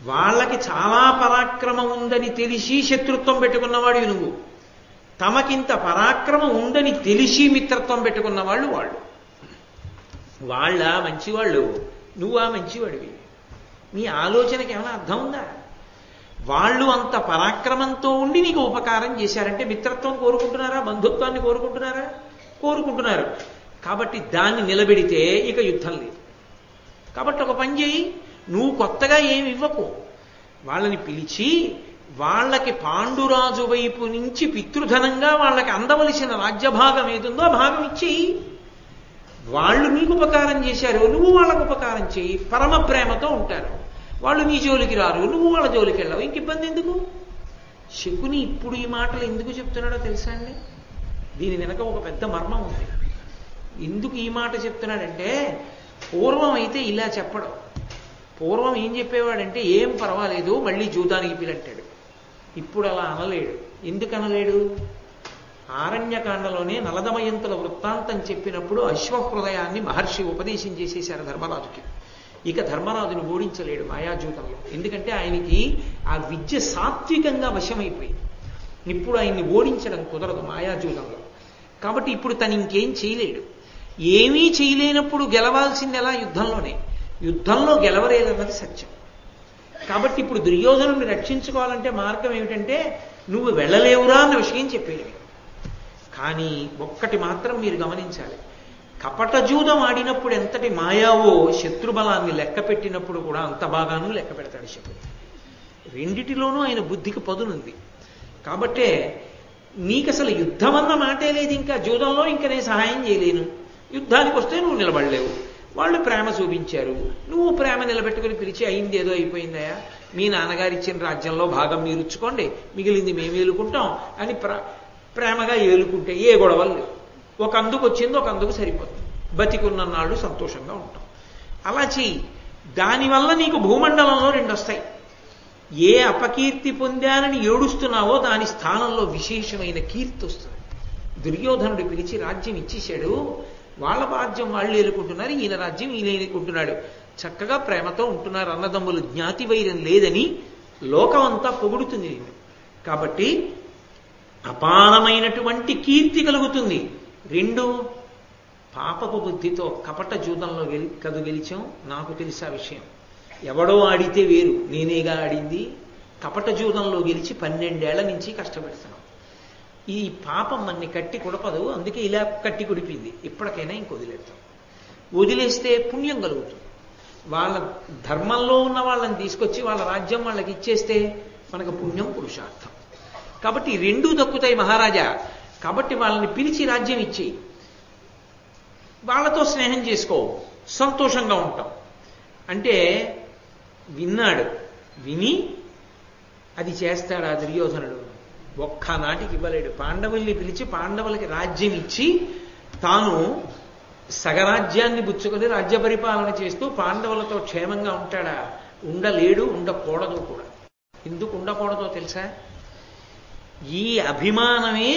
వాళ్ళకి చాలా పరాక్రమం ఉందని తెలిసి శత్రుత్వం పెట్టుకున్నవాడు నువ్వు, తమకింత పరాక్రమం ఉందని తెలిసి మిత్రత్వం పెట్టుకున్న వాళ్ళు వాళ్ళ మంచివాళ్ళు, నువ్వా మంచివాడివి. నీ ఆలోచనకి ఏమైనా అర్థం ఉందా? వాళ్ళు అంత పరాక్రమంతో ఉండి నీకు ఉపకారం చేశారంటే మిత్రత్వం కోరుకుంటున్నారా, బంధుత్వాన్ని కోరుకుంటున్నారా? కోరుకుంటున్నారు. కాబట్టి దాన్ని నిలబెడితే ఇక యుద్ధం లేదు. కాబట్టి ఒక పని చేయి, నువ్వు కొత్తగా ఏమి ఇవ్వకు, వాళ్ళని పిలిచి వాళ్ళకి పాండురాజు వైపు నుంచి పితృధనంగా వాళ్ళకి అందవలసిన రాజ్యభాగం ఏదుందో ఆ భాగం ఇచ్చేయి. వాళ్ళు నీకు ఉపకారం చేశారు, నువ్వు వాళ్ళకు ఉపకారం చేయి. పరమ ప్రేమతో ఉంటారు. వాళ్ళు నీ జోలికి రారు, నువ్వు వాళ్ళ జోలికి వెళ్ళావు, ఇంక ఇబ్బంది ఎందుకు? శకుని ఇప్పుడు ఈ మాటలు ఎందుకు చెప్తున్నాడో తెలుసా అండి? దీని వెనక ఒక పెద్ద మర్మం ఉంది. ఎందుకు ఈ మాట చెప్తున్నాడంటే, పూర్వం అయితే ఇలా చెప్పడం. పూర్వం ఏం చెప్పేవాడంటే, ఏం పర్వాలేదు మళ్ళీ జూదానికి పిలంటాడు. ఇప్పుడు అలా అనలేడు. ఎందుకు అనలేడు? ఆరణ్యకాండలోనే నలదమయంతుల వృత్తాంతం చెప్పినప్పుడు అశ్వహృదయాన్ని మహర్షి ఉపదేశం చేసేశారు ధర్మరాజుకి. ఇక ధర్మరాజును ఓడించలేడు మాయాజూతంలో. ఎందుకంటే ఆయనకి ఆ విద్య సాత్వికంగా వశమైపోయింది. ఇప్పుడు ఆయన్ని ఓడించడం కుదరదు మాయాజూతంలో. కాబట్టి ఇప్పుడు తను ఇంకేం చేయలేడు. ఏమీ చేయలేనప్పుడు గెలవాల్సింది ఎలా? యుద్ధంలో గెలవలేదన్నది సత్యం. కాబట్టి ఇప్పుడు దుర్యోధనుడిని రక్షించుకోవాలంటే మార్గం ఏమిటంటే, నువ్వు వెళ్ళలేవురా అన్న విషయం చెప్పేయడమే. కానీ ఒక్కటి మాత్రం మీరు గమనించాలి, కపటజూదం ఆడినప్పుడు ఎంతటి మాయావో శత్రుబలాన్ని లెక్క పెట్టినప్పుడు కూడా అంత బాగానూ లెక్క పెడతాడు శకుని. రెండిటిలోనూ ఆయన బుద్ధికి పదునుంది. కాబట్టే నీకు అసలు యుద్ధం అన్న మాటే లేదు. ఇంకా జూదంలో ఇంకా నేను సహాయం చేయలేను. యుద్ధానికి వస్తే నువ్వు నిలబడలేవు. వాళ్ళు ప్రేమ చూపించారు, నువ్వు ప్రేమ నిలబెట్టుకుని పిలిచి అయింది ఏదో అయిపోయిందయా, మీ నాన్నగారు ఇచ్చిన రాజ్యంలో భాగం మీరు ఇచ్చుకోండి, మిగిలింది మేము ఏలుకుంటాం అని ప్రేమగా ఏలుకుంటే ఏ గొడవలు లేవు. ఒక అందుకు వచ్చింది ఒక అందుకు సరిపోతుంది. బతికున్నన్నాళ్ళు సంతోషంగా ఉంటాం. అలా చెయ్యి. దానివల్ల నీకు భూమండలంలో 2 వస్తాయి. ఏ అపకీర్తి పొందానని ఏడుస్తున్నావో దాని స్థానంలో విశేషమైన కీర్తి వస్తుంది. దుర్యోధనుడు పిలిచి రాజ్యం ఇచ్చేశాడు, వాళ్ళ రాజ్యం వాళ్ళు ఏలుకుంటున్నారు, ఈయన రాజ్యం ఈయన ఏలుకుంటున్నాడు, చక్కగా ప్రేమతో ఉంటున్నారు అన్నదమ్ములు, జ్ఞాతి వైరం లేదని లోకమంతా పొగుడుతుంది నేను. కాబట్టి అపారమైనటువంటి కీర్తి కలుగుతుంది. 2 పాపపు బుద్ధితో కపట జూదంలో గెలిచాం. నాకు తెలుసా విషయం, ఎవడో ఆడితే వేరు, నేనేగా ఆడింది. కపట జూదంలో గెలిచి 12 ఏళ్ల నుంచి కష్టపెడుతున్నాం. ఈ పాపం మన్ని కట్టి కుడపదు, అందుకే ఇలా కట్టి కుడిపింది. ఇప్పటికైనా ఇంక వదిలేస్తాం. వదిలేస్తే పుణ్యం కలుగుతుంది. వాళ్ళ ధర్మంలో ఉన్న వాళ్ళని తీసుకొచ్చి వాళ్ళ రాజ్యం వాళ్ళకి ఇచ్చేస్తే మనకు పుణ్యం పురుషార్థం. కాబట్టి రెండూ దక్కుతాయి మహారాజా. కాబట్టి వాళ్ళని పిలిచి రాజ్యం ఇచ్చేయి, వాళ్ళతో స్నేహం చేసుకో, సంతోషంగా ఉంటాం అంటే విన్నాడు. విని అది చేస్తాడు ఆ దుర్యోధనుడు. ఒక్కనాటికి ఇవ్వలేడు. పాండవుల్ని పిలిచి పాండవులకి రాజ్యం ఇచ్చి తాను సగరాజ్యాన్ని బుచ్చుకొని రాజ్య పరిపాలన చేస్తూ పాండవులతో క్షేమంగా ఉంటాడా? ఉండలేడు, ఉండకూడదు కూడా. ఎందుకు ఉండకూడదో తెలుసా? ఈ అభిమానమే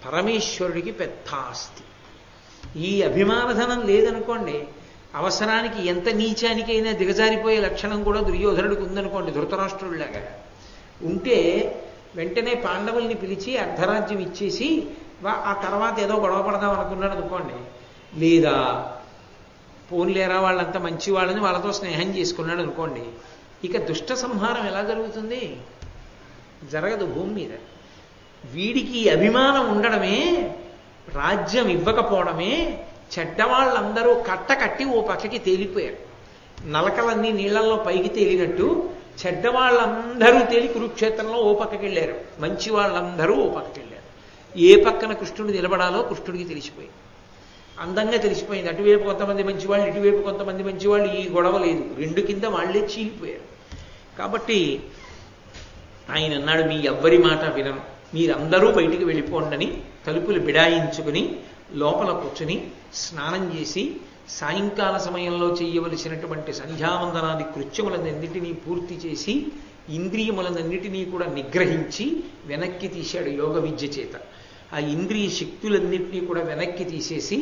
పరమేశ్వరుడికి పెద్ద ఆస్తి. ఈ అభిమానధనం లేదనుకోండి, అవసరానికి ఎంత నీచానికైనా దిగజారిపోయే లక్షణం కూడా దుర్యోధనుడికి ఉందనుకోండి, ధృతరాష్ట్రుడిలాగా ఉంటే వెంటనే పాండవుల్ని పిలిచి అర్ధరాజ్యం ఇచ్చేసి ఆ తర్వాత ఏదో గొడవ పడదాం అనుకున్నాడు అనుకోండి. లేదా పోన్లేరా వాళ్ళంతా మంచి వాళ్ళని వాళ్ళతో స్నేహం చేసుకున్నాడు అనుకోండి. ఇక దుష్ట సంహారం ఎలా జరుగుతుంది? జరగదు భూమి మీద. వీడికి అభిమానం ఉండడమే, రాజ్యం ఇవ్వకపోవడమే చెడ్డవాళ్ళందరూ కట్టకట్టి ఓ పక్కకి తేలిపోయారు. నలకలన్నీ నీళ్లలో పైకి తేలినట్టు చెడ్డవాళ్ళందరూ తేలి కురుక్షేత్రంలో ఓ పక్కకి వెళ్ళారు, మంచి వాళ్ళందరూ ఓ పక్కకి వెళ్ళారు. ఏ పక్కన కృష్ణుడు నిలబడాలో కృష్ణుడికి తెలిసిపోయింది, అందంగా తెలిసిపోయింది. అటువైపు కొంతమంది మంచివాళ్ళు, ఇటువైపు కొంతమంది మంచివాళ్ళు. ఈ గొడవ లేదు, రెండు కింద వాళ్లే చీలిపోయారు. కాబట్టి ఆయన అన్నాడు, మీ ఎవ్వరి మాట వినను, మీరందరూ బయటికి వెళ్ళిపోండని తలుపులు బిడాయించుకుని లోపల కూర్చుని స్నానం చేసి సాయంకాల సమయంలో చేయవలసినటువంటి సంధ్యావందనాది కృత్యములన్నింటినీ పూర్తి చేసి ఇంద్రియములన్నింటినీ కూడా నిగ్రహించి వెనక్కి తీశాడు యోగ విద్య చేత. ఆ ఇంద్రియ శక్తులన్నింటినీ కూడా వెనక్కి తీసేసి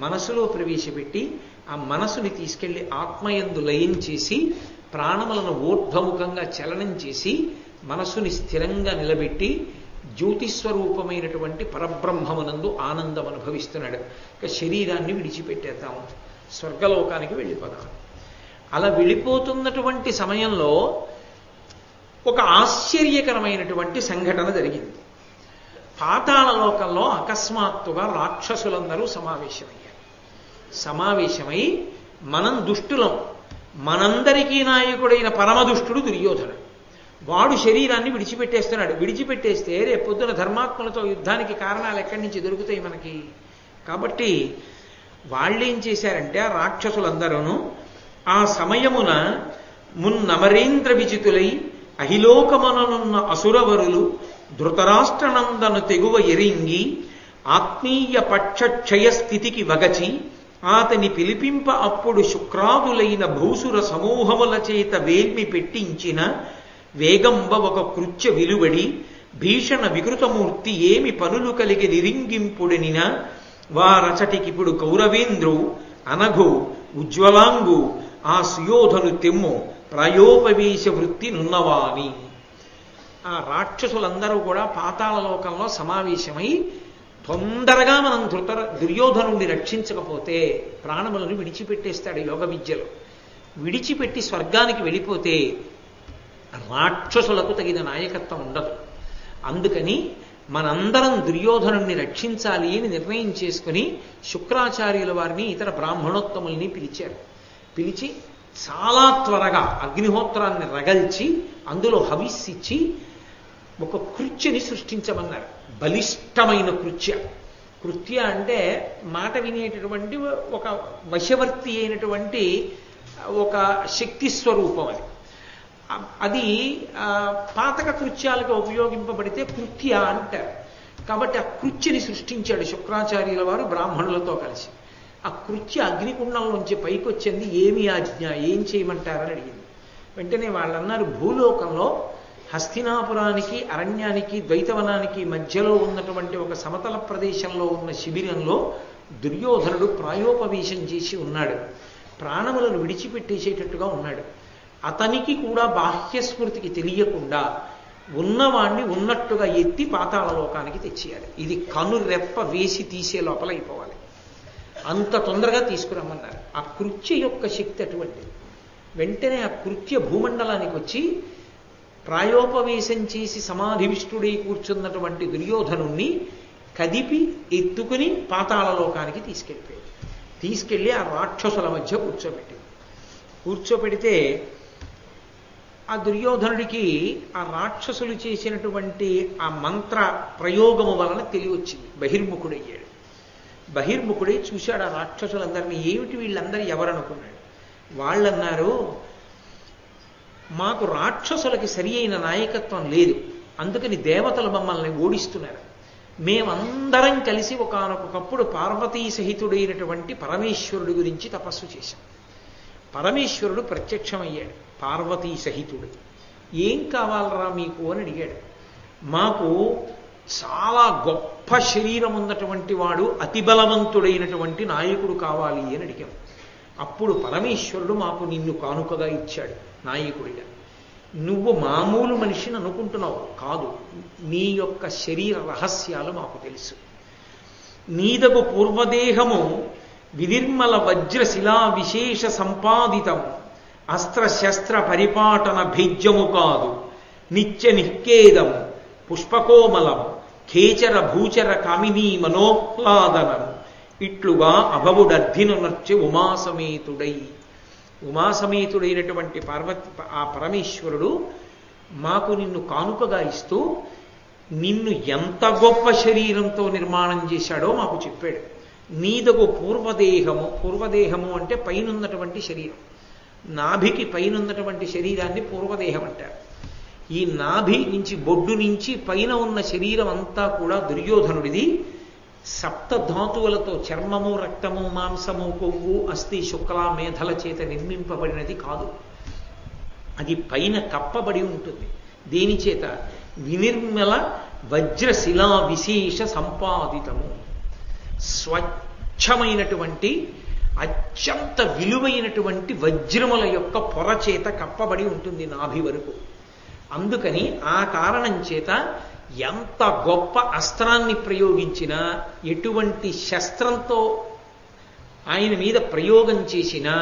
మనసులో ప్రవేశపెట్టి ఆ మనసుని తీసుకెళ్లి ఆత్మయందు లయం చేసి ప్రాణములను ఊర్ధ్వముఖంగా చలనం చేసి మనసుని స్థిరంగా నిలబెట్టి జ్యోతిస్వరూపమైనటువంటి పరబ్రహ్మమునందు ఆనందం అనుభవిస్తున్నాడు. ఇక శరీరాన్ని విడిచిపెట్టేద్దాం, స్వర్గలోకానికి వెళ్ళిపోదాం. అలా వెళ్ళిపోతున్నటువంటి సమయంలో ఒక ఆశ్చర్యకరమైనటువంటి సంఘటన జరిగింది. పాతాళ లోకంలో అకస్మాత్తుగా రాక్షసులందరూ సమావేశమై మనం దుష్టులం, మనందరికీ నాయకుడైన పరమదుష్టుడు దుర్యోధనుడు, వాడు శరీరాన్ని విడిచిపెట్టేస్తున్నాడు. విడిచిపెట్టేస్తే రేపొద్దున ధర్మాత్మలతో యుద్ధానికి కారణాలు ఎక్కడి నుంచి దొరుకుతాయి మనకి? కాబట్టి వాళ్ళేం చేశారంటే ఆ రాక్షసులందరూ ఆ సమయమున మున్నమరేంద్ర విజితులై అహిలోకమనున్న అసురవరులు ధృతరాష్ట్రనందను తెగువ ఎరింగి ఆత్మీయ పక్షక్షయ స్థితికి వగచి ఆతని పిలిపింప అప్పుడు శుక్రాదులైన భూసుర సమూహముల చేత వేల్మి పెట్టించిన వేగంబ ఒక కృత్య విలువడి భీషణ వికృతమూర్తి ఏమి పనులు కలిగి నిరింగింపుడనిన వారచటికిప్పుడు కౌరవేంద్రు అనఘు ఉజ్వలాంగు ఆ సుయోధను తెమ్ము ప్రాయోపవేశ వృత్తి నున్నవాని. ఆ రాక్షసులందరూ కూడా పాతాళ లోకంలో సమావేశమై తొందరగా మనం దుర్యోధనుడిని రక్షించకపోతే ప్రాణములను విడిచిపెట్టేస్తాడు యోగ విద్యలో. విడిచిపెట్టి స్వర్గానికి వెళ్ళిపోతే రాక్షసులకు తగిన నాయకత్వం ఉండదు. అందుకని మనందరం దుర్యోధనుణ్ణి రక్షించాలి అని నిర్ణయం చేసుకుని శుక్రాచార్యుల వారిని ఇతర బ్రాహ్మణోత్తముల్ని పిలిచారు. పిలిచి చాలా త్వరగా అగ్నిహోత్రాన్ని రగల్చి అందులో హవిస్సిచ్చి ఒక కృత్యని సృష్టించమన్నారు. బలిష్టమైన కృత్య అంటే మాట వినేటటువంటి ఒక వశవర్తి అయినటువంటి ఒక శక్తి స్వరూపం. అది పాతక కృత్యాలకు ఉపయోగింపబడితే కృత్య అంటారు. కాబట్టి ఆ కృత్యని సృష్టించాడు శుక్రాచార్యుల వారు బ్రాహ్మణులతో కలిసి. ఆ కృత్య అగ్నికుండంలోంచి పైకి వచ్చింది. ఏమి ఆజ్ఞ, ఏం చేయమంటారని అడిగింది. వెంటనే వాళ్ళన్నారు, భూలోకంలో హస్తినాపురానికి అరణ్యానికి ద్వైతవనానికి మధ్యలో ఉన్నటువంటి ఒక సమతల ప్రదేశంలో ఉన్న శిబిరంలో దుర్యోధనుడు ప్రాయోపవేశం చేసి ఉన్నాడు. ప్రాణములను విడిచిపెట్టేసేటట్టుగా ఉన్నాడు. అతనికి కూడా బాహ్యస్మృతికి తెలియకుండా ఉన్నవాణ్ణి ఉన్నట్టుగా ఎత్తి పాతాళ లోకానికి తెచ్చేయాలి. ఇది కనురెప్ప వేసి తీసే లోపల అయిపోవాలి. అంత తొందరగా తీసుకురమ్మన్నారు. ఆ కృత్య యొక్క శక్తి అటువంటిది. వెంటనే ఆ కృత్య భూమండలానికి వచ్చి ప్రాయోపవేశం చేసి సమాధివిష్టుడై కూర్చున్నటువంటి దుర్యోధనుణ్ణి కదిపి ఎత్తుకుని పాతాళ లోకానికి తీసుకెళ్ళిపోయాడు. తీసుకెళ్లి ఆ రాక్షసుల మధ్య కూర్చోబెట్టింది. కూర్చోపెడితే ఆ దుర్యోధనుడికి ఆ రాక్షసులు చేసినటువంటి ఆ మంత్ర ప్రయోగము వలన తెలియొచ్చింది. బహిర్ముఖుడయ్యాడు. బహిర్ముఖుడై చూశాడు ఆ రాక్షసులందరినీ. ఏమిటి వీళ్ళందరూ ఎవరనుకున్నాడు. వాళ్ళన్నారు, మాకు రాక్షసులకి సరి అయిన నాయకత్వం లేదు, అందుకని దేవతలు మమ్మల్ని ఓడిస్తున్నారు. మేమందరం కలిసి ఒకానొకప్పుడు పార్వతీ సహితుడైనటువంటి పరమేశ్వరుడి గురించి తపస్సు చేశాం. పరమేశ్వరుడు ప్రత్యక్షమయ్యాడు పార్వతీ సహితుడు. ఏం కావాలరా మీకు అని అడిగాడు. మాకు చాలా గొప్ప శరీరం ఉన్నటువంటి వాడు, అతి బలవంతుడైనటువంటి నాయకుడు కావాలి అని అడిగాం. అప్పుడు పరమేశ్వరుడు మాకు నిన్ను కానుకగా ఇచ్చాడు నాయకుడిగా. నువ్వు మామూలు మనిషిని అనుకుంటున్నావు, కాదు, నీ యొక్క శరీర రహస్యాలు మాకు తెలుసు. నీదగు పూర్వదేహము వినిర్మల వజ్రశిలా విశేష సంపాదితం, అస్త్రశస్త్ర పరిపాటన భేజ్యము కాదు, నిత్య నిఃకేదం పుష్పకోమలం, ఖేచర భూచర కామినీ మనోహ్లాదనం, ఇట్లుగా అభవుడర్ధిను నర్చె ఉమాసమేతుడై. ఉమాసమేతుడైనటువంటి ఆ పరమేశ్వరుడు మాకు నిన్ను కానుకగా ఇస్తూ నిన్ను ఎంత గొప్ప శరీరంతో నిర్మాణం చేశాడో మాకు చెప్పాడు. నీదగు పూర్వదేహము, పూర్వదేహము అంటే పైనున్నటువంటి శరీరం, నాభికి పైనున్నటువంటి శరీరాన్ని పూర్వదేహం అంటారు. ఈ నాభి నుంచి బొడ్డు నుంచి పైన ఉన్న శరీరం అంతా కూడా దుర్యోధనుడిది. సప్తధాతువులతో చర్మము, రక్తము, మాంసము, కొవ్వు, అస్థి, శుక్ల, మేధల చేత నిర్మింపబడినది కాదు. అది పైన కప్పబడి ఉంటుంది. దేని చేత? వినిర్మల వజ్రశిలా విశేష సంపాదితము, స్వచ్ఛమైనటువంటి అత్యంత విలువైనటువంటి వజ్రముల యొక్క పొర చేత కప్పబడి ఉంటుంది నాభి వరకు. అందుకని ఆ కారణం చేత ఎంత గొప్ప అస్త్రాన్ని ప్రయోగించినా, ఎటువంటి శస్త్రంతో ఆయన మీద ప్రయోగం చేసినా,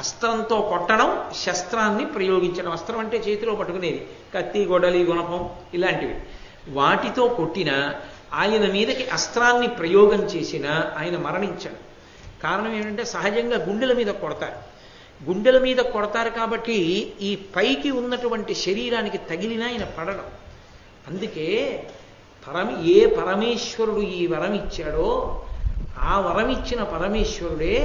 అస్త్రంతో కొట్టడం, శస్త్రాన్ని ప్రయోగించడం. అస్త్రం అంటే చేతిలో పట్టుకునేది, కత్తి, గొడలి, గుణపం ఇలాంటివి. వాటితో కొట్టినా, ఆయన మీదకి అస్త్రాన్ని ప్రయోగం చేసినా ఆయన మరణించాడు. కారణం ఏమిటంటే సహజంగా గుండెల మీద కొడతారు. గుండెల మీద కొడతారు కాబట్టి ఈ పైకి ఉన్నటువంటి శరీరానికి తగిలినా ఆయన పడడం. అందుకే ఏ పరమేశ్వరుడు ఈ వరం ఇచ్చాడో ఆ వరం ఇచ్చిన పరమేశ్వరుడే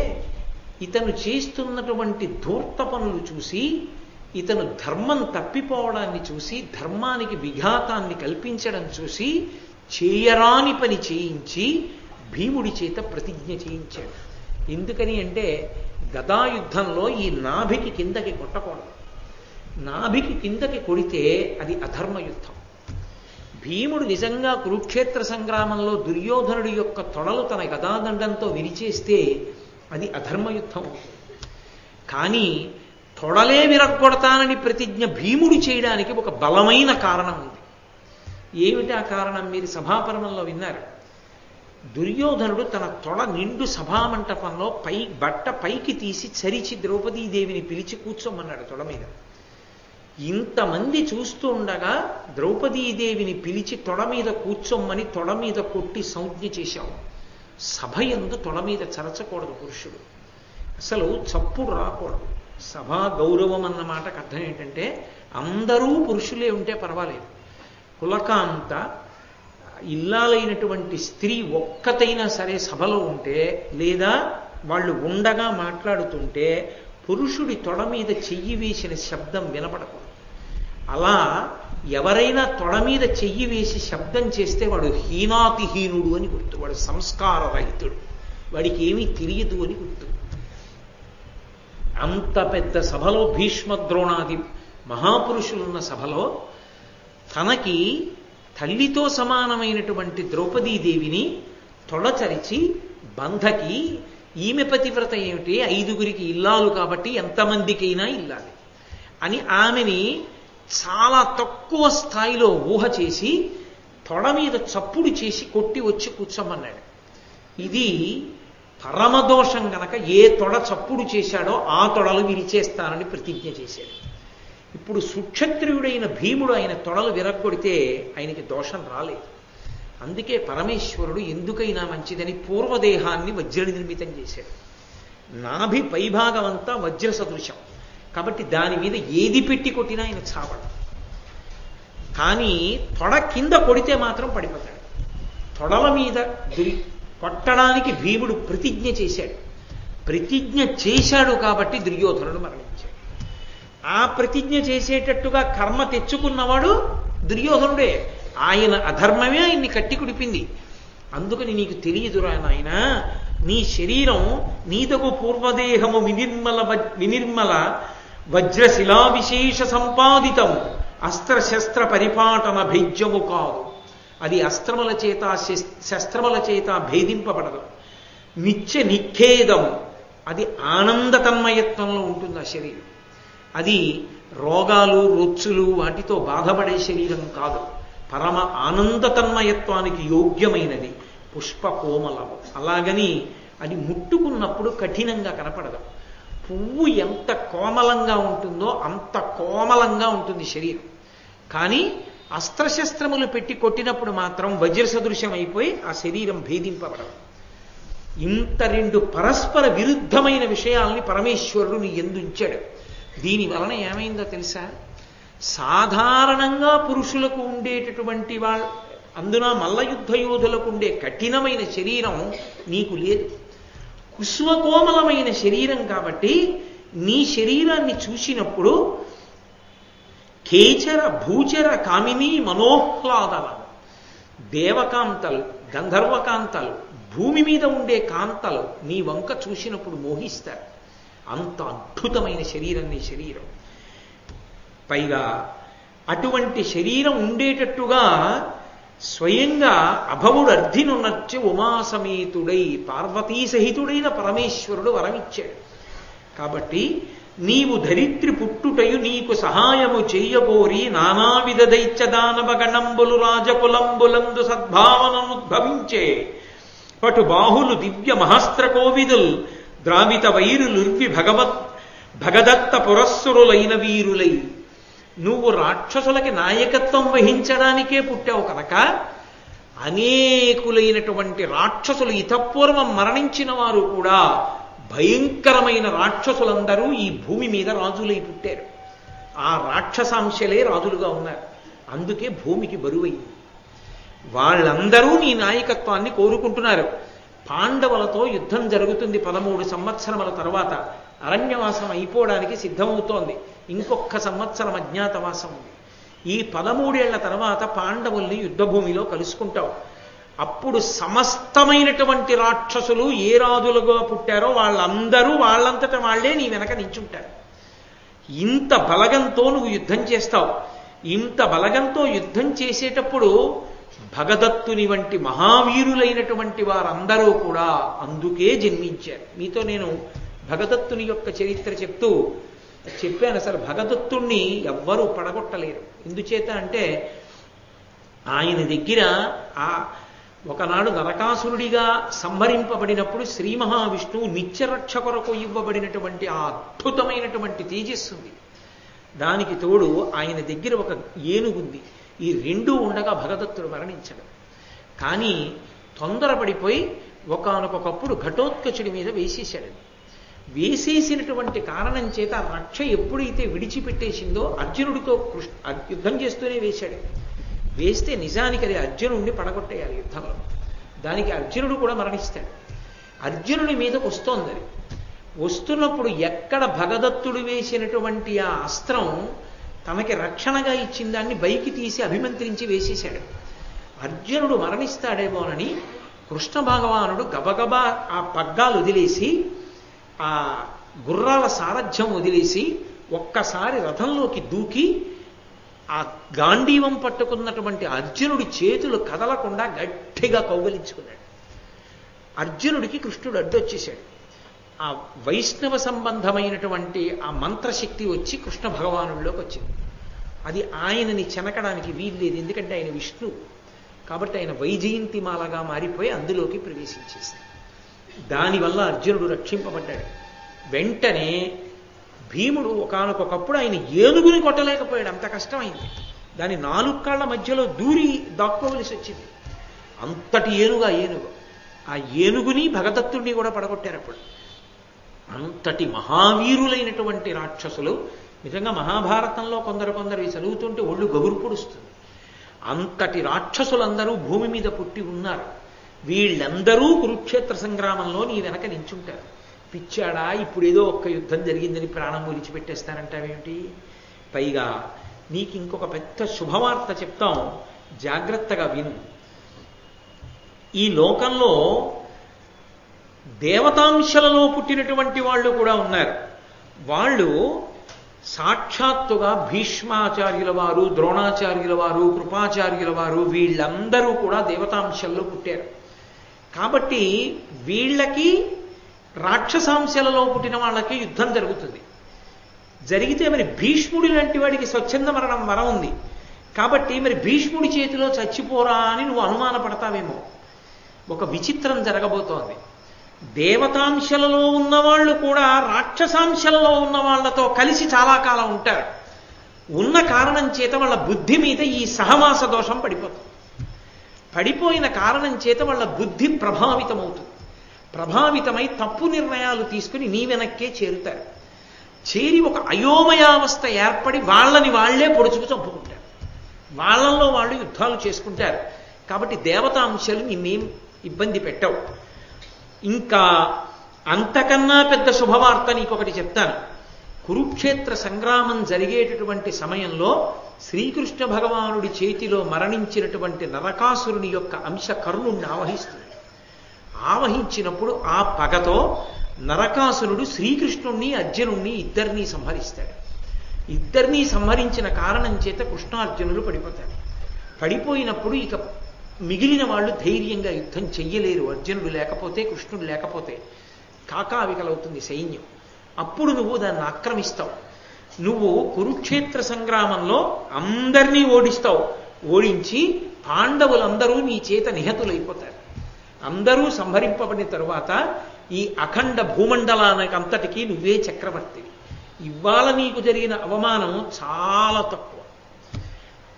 ఇతను చేస్తున్నటువంటి ధూర్త పనులు చూసి, ఇతను ధర్మం తప్పిపోవడాన్ని చూసి, ధర్మానికి విఘాతాన్ని కల్పించడం చూసి చేయరాని పని చేయించి భీముడి చేత ప్రతిజ్ఞ చేయించాడు. ఎందుకని అంటే గదాయుద్ధంలో ఈ నాభికి కిందకి కొట్టకూడదు. నాభికి కిందకి కొడితే అది అధర్మయుద్ధం. భీముడు నిజంగా కురుక్షేత్ర సంగ్రామంలో దుర్యోధనుడి యొక్క తొడలు తన గదాదండంతో విరిచేస్తే అది అధర్మయుద్ధం. కానీ తొడలే విరగొడతానని ప్రతిజ్ఞ భీముడు చేయడానికి ఒక బలమైన కారణం ఉంది. ఏమిటి ఆ కారణం? మీరు సభాపర్వంలో విన్నారు. దుర్యోధనుడు తన తొడ నిండు సభామంటపంలో బట్ట పైకి తీసి చరిచి ద్రౌపదీదేవిని పిలిచి కూర్చోమన్నాడు తొడ మీద. ఇంతమంది చూస్తూ ఉండగా ద్రౌపదీదేవిని పిలిచి తొడ మీద కూర్చోమ్మని తొడ మీద కొట్టి సంజ్ఞ చేశావు. సభ యందు తొడ మీద చరచకూడదు పురుషుడు, అసలు చప్పుడు రాకూడదు. సభా గౌరవం అన్న మాటకు అర్థం ఏంటంటే అందరూ పురుషులే ఉంటే పర్వాలేదు. కులకాంత ఇల్లాలైనటువంటి స్త్రీ ఒక్కతైనా సరే సభలో ఉంటే, లేదా వాళ్ళు ఉండగా మాట్లాడుతుంటే పురుషుడి తొడ మీద చెయ్యి వేసిన శబ్దం వినపడకూడదు. అలా ఎవరైనా తొడ మీద చెయ్యి వేసి శబ్దం చేస్తే వాడు హీనాతిహీనుడు అని గుర్తు, వాడు సంస్కారరహితుడు, వాడికి ఏమీ తెలియదు అని గుర్తు. అంత పెద్ద సభలో భీష్మద్రోణాది మహాపురుషులున్న సభలో తనకి తల్లితో సమానమైనటువంటి ద్రౌపదీదేవిని తొడచరిచి బంధకి, ఈమె పతివ్రత ఏమిటి, 5గురికి ఇల్లాలు కాబట్టి ఎంతమందికైనా ఇల్లాలి అని ఆమెని చాలా తక్కువ స్థాయిలో ఊహ చేసి తొడ మీద చప్పుడు చేసి కొట్టి వచ్చి కూర్చోమన్నాడు. ఇది పరమదోషం గనక ఏ తొడ చప్పుడు చేశాడో ఆ తొడలు విరిచేస్తానని ప్రతిజ్ఞ చేశాడు. ఇప్పుడు సుక్షత్రియుడైన భీముడు ఆయన తొడలు విరగ్గొడితే ఆయనకి దోషం రాలేదు. అందుకే పరమేశ్వరుడు ఎందుకైనా మంచిదని పూర్వదేహాన్ని వజ్ర నిర్మితం చేశాడు. నాభి పైభాగం అంతా వజ్ర సదృశం, కాబట్టి దాని మీద ఏది పెట్టి కొట్టినా ఆయన చావడు. కానీ తొడ కింద కొడితే మాత్రం పడిపోతాడు. తొడల మీద కొట్టడానికి భీముడు ప్రతిజ్ఞ చేశాడు. ప్రతిజ్ఞ చేశాడు కాబట్టి దుర్యోధనుడు మరణించాడు. ఆ ప్రతిజ్ఞ చేసేటట్టుగా కర్మ తెచ్చుకున్నవాడు దుర్యోధనుడే. ఆయన అధర్మమే ఆయన్ని కట్టి కుడిపింది. అందుకని నీకు తెలియదురా నాయన, నీ శరీరం నీదకు పూర్వదేహము వినిర్మల వజ్రశిలా విశేష సంపాదితము, అస్త్రశస్త్ర పరిపాటన భేజ్యము కాదు. అది అస్త్రముల చేత శస్త్రముల చేత భేదింపబడదు. నిత్య నిఖేదము, అది ఆనంద తన్మయత్వంలో ఉంటుంది ఆ శరీరం. అది రోగాలు రొచ్చులు వాటితో బాధపడే శరీరం కాదు. పరమ ఆనంద తన్మయత్వానికి యోగ్యమైనది. పుష్ప కోమలము. అలాగని అది ముట్టుకున్నప్పుడు కఠినంగా కనపడదు. పువ్వు ఎంత కోమలంగా ఉంటుందో అంత కోమలంగా ఉంటుంది శరీరం. కానీ అస్త్రశస్త్రములు పెట్టి కొట్టినప్పుడు మాత్రం వజ్ర సదృశ్యం అయిపోయి ఆ శరీరం భేదింపబడదు. ఇంత రెండు పరస్పర విరుద్ధమైన విషయాల్ని పరమేశ్వరుడు నీ యందు ఉంచాడు. దీని వలన ఏమైందో తెలుసా? సాధారణంగా పురుషులకు ఉండేటటువంటి అందున మల్లయుద్ధ యోధులకు ఉండే కఠినమైన శరీరం నీకు లేదు. కుసుమకోమలమైన శరీరం కాబట్టి నీ శరీరాన్ని చూసినప్పుడు కేచర భూచర కామిని మనోహ్లాదన దేవకాంతలు గంధర్వకాంతలు భూమి మీద ఉండే కాంతలు నీ వంక చూసినప్పుడు మోహిస్తారు. అంత అద్భుతమైన శరీరం నీ శరీరం. పైగా అటువంటి శరీరం ఉండేటట్టుగా స్వయంగా అభవుడు అర్ధినున్నచ్చు ఉమాసమేతుడై పార్వతీ సహితుడైన పరమేశ్వరుడు వరమిచ్చాడు. కాబట్టి నీవు ధరిత్రి పుట్టుటయు నీకు సహాయము చెయ్యబోరి నానావిధ దైత్యదానవగణంబులు రాజకులంబులందు సద్భావనముద్భవించే పటు బాహులు దివ్య మహస్త్ర కోవిదుల్ ద్రావిత వైరులుర్వి భగదత్త పురస్సురులైన వీరులై. నువ్వు రాక్షసులకి నాయకత్వం వహించడానికే పుట్టావు కనుక అనేకులైనటువంటి రాక్షసులు ఇతపూర్వం మరణించిన వారు కూడా భయంకరమైన రాక్షసులందరూ ఈ భూమి మీద రాజులై పుట్టారు. ఆ రాక్షసాంశలే రాజులుగా ఉన్నారు. అందుకే భూమికి బరువైంది. వాళ్ళందరూ నీ నాయకత్వాన్ని కోరుకుంటున్నారు. పాండవులతో యుద్ధం జరుగుతుంది 13 సంవత్సరముల తర్వాత. అరణ్యవాసం అయిపోవడానికి సిద్ధమవుతోంది. ఇంకొక సంవత్సరం అజ్ఞాతవాసం ఉంది. ఈ 13 ఏళ్ల తర్వాత పాండవుల్ని యుద్ధభూమిలో కలుసుకుంటావు. అప్పుడు సమస్తమైనటువంటి రాక్షసులు ఏ రాజులుగా పుట్టారో వాళ్ళందరూ వాళ్ళంతట వాళ్లే నీ వెనక నించుంటారు. ఇంత బలగంతో నువ్వు యుద్ధం చేస్తావు. ఇంత బలగంతో యుద్ధం చేసేటప్పుడు భగదత్తుని వంటి మహావీరులైనటువంటి వారందరూ కూడా అందుకే జన్మించారు. మీతో నేను భగదత్తుని యొక్క చరిత్ర చెప్పాను. అసలు భగదత్తుణ్ణి ఎవ్వరూ పడగొట్టలేరు. ఎందుచేత అంటే ఆయన దగ్గర ఒకనాడు నరకాసురుడిగా సంహరింపబడినప్పుడు శ్రీ మహావిష్ణువు నిత్యరక్ష కొరకు ఇవ్వబడినటువంటి ఆ అద్భుతమైనటువంటి తేజస్సుంది. దానికి తోడు ఆయన దగ్గర ఒక ఏనుగుంది. ఈ రెండూ ఉండగా భగదత్తుడు మరణించడం. కానీ తొందరపడిపోయి ఒకానొకప్పుడు ఘటోత్కచుడి మీద వేసేశాడు. వేసేసినటువంటి కారణం చేత రక్ష ఎప్పుడైతే విడిచిపెట్టేసిందో అర్జునుడితో యుద్ధం చేస్తూనే వేశాడు. వేస్తే నిజానికి అది అర్జునుడిని పడగొట్టేయాలి యుద్ధంలో. దానికి అర్జునుడు కూడా మరణిస్తాడు. అర్జునుడి మీదకు వస్తోంది. అది వస్తున్నప్పుడు ఎక్కడ భగదత్తుడు వేసినటువంటి ఆ అస్త్రం తనకి రక్షణగా ఇచ్చిన దాన్ని బైకి తీసి అభిమంత్రించి వేసేశాడు. అర్జునుడు మరణిస్తాడేమోనని కృష్ణ భగవానుడు గబగబా ఆ పగ్గాలు వదిలేసి ఆ గుర్రాల సారథ్యం వదిలేసి ఒక్కసారి రథంలోకి దూకి ఆ గాంధీవం పట్టుకున్నటువంటి అర్జునుడి చేతులు కదలకుండా గట్టిగా కౌగలించుకున్నాడు. అర్జునుడికి కృష్ణుడు అడ్డొచ్చేశాడు. ఆ వైష్ణవ సంబంధమైనటువంటి ఆ మంత్రశక్తి వచ్చి కృష్ణ భగవానుడిలోకి వచ్చింది. అది ఆయనని చెనకడానికి వీల్లేదు. ఎందుకంటే ఆయన విష్ణువు కాబట్టి ఆయన వైజయంతిమాలగా మారిపోయి అందులోకి ప్రవేశించేశాడు. దానివల్ల అర్జునుడు రక్షింపబడ్డాడు. వెంటనే భీముడు ఒకానొకప్పుడు ఆయన ఏనుగుని కొట్టలేకపోయాడు. అంత కష్టమైంది. దాని 4 కాళ్ల మధ్యలో దూరి దాక్కోవలసి వచ్చింది. అంతటి ఏనుగు. ఆ ఏనుగుని భగదత్తుడిని కూడా పడగొట్టారు. అప్పుడు అంతటి మహావీరులైనటువంటి రాక్షసులు. నిజంగా మహాభారతంలో కొందరు చదువుతుంటే ఒళ్ళు గగురు పొడుస్తుంది. అంతటి రాక్షసులందరూ భూమి మీద పుట్టి ఉన్నారు. వీళ్ళందరూ కురుక్షేత్ర సంగ్రామంలో నీ వెనక నించుంటారు. పిచ్చాడా, ఇప్పుడేదో ఒక్క యుద్ధం జరిగిందని ప్రాణం విడిచిపెట్టేస్తానంటావేమిటి? పైగా నీకు ఇంకొక పెద్ద శుభవార్త చెప్తాం, జాగ్రత్తగా విను. ఈ లోకంలో దేవతాంశలలో పుట్టినటువంటి వాళ్ళు కూడా ఉన్నారు. వాళ్ళు సాక్షాత్తుగా భీష్మాచార్యుల వారు, ద్రోణాచార్యుల వారు, కృపాచార్యుల వారు వీళ్ళందరూ కూడా దేవతాంశల్లో పుట్టారు. కాబట్టి వీళ్ళకి రాక్షసాంశలలో పుట్టిన వాళ్ళకి యుద్ధం జరుగుతుంది. జరిగితే మరి భీష్ముడి లాంటి వాడికి స్వచ్ఛంద మరణం వరం ఉంది. కాబట్టి మరి భీష్ముడి చేతిలో చచ్చిపోరా అని నువ్వు అనుమానపడతావేమో. ఒక విచిత్రం జరగబోతోంది. దేవతాంశలలో ఉన్నవాళ్ళు కూడా రాక్షసాంశలలో ఉన్న వాళ్లతో కలిసి చాలా కాలం ఉంటారు. ఉన్న కారణం చేత వాళ్ళ బుద్ధి మీద ఈ సహవాస దోషం పడిపోతుంది. పడిపోయిన కారణం చేత వాళ్ళ బుద్ధి ప్రభావితమవుతుంది. ప్రభావితమై తప్పు నిర్ణయాలు తీసుకుని నీ వెనక్కే చేరుతారు. చేరి ఒక అయోమయావస్థ ఏర్పడి వాళ్ళని వాళ్లే పొడుచుకు చంపుకుంటారు. వాళ్ళల్లో వాళ్ళు యుద్ధాలు చేసుకుంటారు. కాబట్టి దేవతాంశాలు నిన్నేం ఇబ్బంది పెట్టవు. ఇంకా అంతకన్నా పెద్ద శుభవార్త నీకొకటి చెప్తాను. కురుక్షేత్ర సంగ్రామం జరిగేటటువంటి సమయంలో శ్రీకృష్ణ భగవానుడి చేతిలో మరణించినటువంటి నరకాసురుని యొక్క అంశ కర్ణుణ్ణి ఆవహిస్తుంది. ఆవహించినప్పుడు ఆ పగతో నరకాసురుడు శ్రీకృష్ణుణ్ణి అర్జునుణ్ణి ఇద్దరినీ సంహరిస్తాడు. ఇద్దరినీ సంహరించిన కారణం చేత కృష్ణార్జునులు పడిపోతారు. పడిపోయినప్పుడు ఇక మిగిలిన వాళ్ళు ధైర్యంగా యుద్ధం చెయ్యలేరు. అర్జునుడు లేకపోతే, కృష్ణుడు లేకపోతే కాకావికలవుతుంది సైన్యం. అప్పుడు నువ్వు దాన్ని ఆక్రమిస్తావు. నువ్వు కురుక్షేత్ర సంగ్రామంలో అందరినీ ఓడిస్తావు. ఓడించి పాండవులందరూ నీ చేత నిహతులైపోతారు. అందరూ సంహరింపబడిన తరువాత ఈ అఖండ భూమండలానికి అంతటికీ నువ్వే చక్రవర్తి. ఇవాళ నీకు జరిగిన అవమానం చాలా తక్కువ.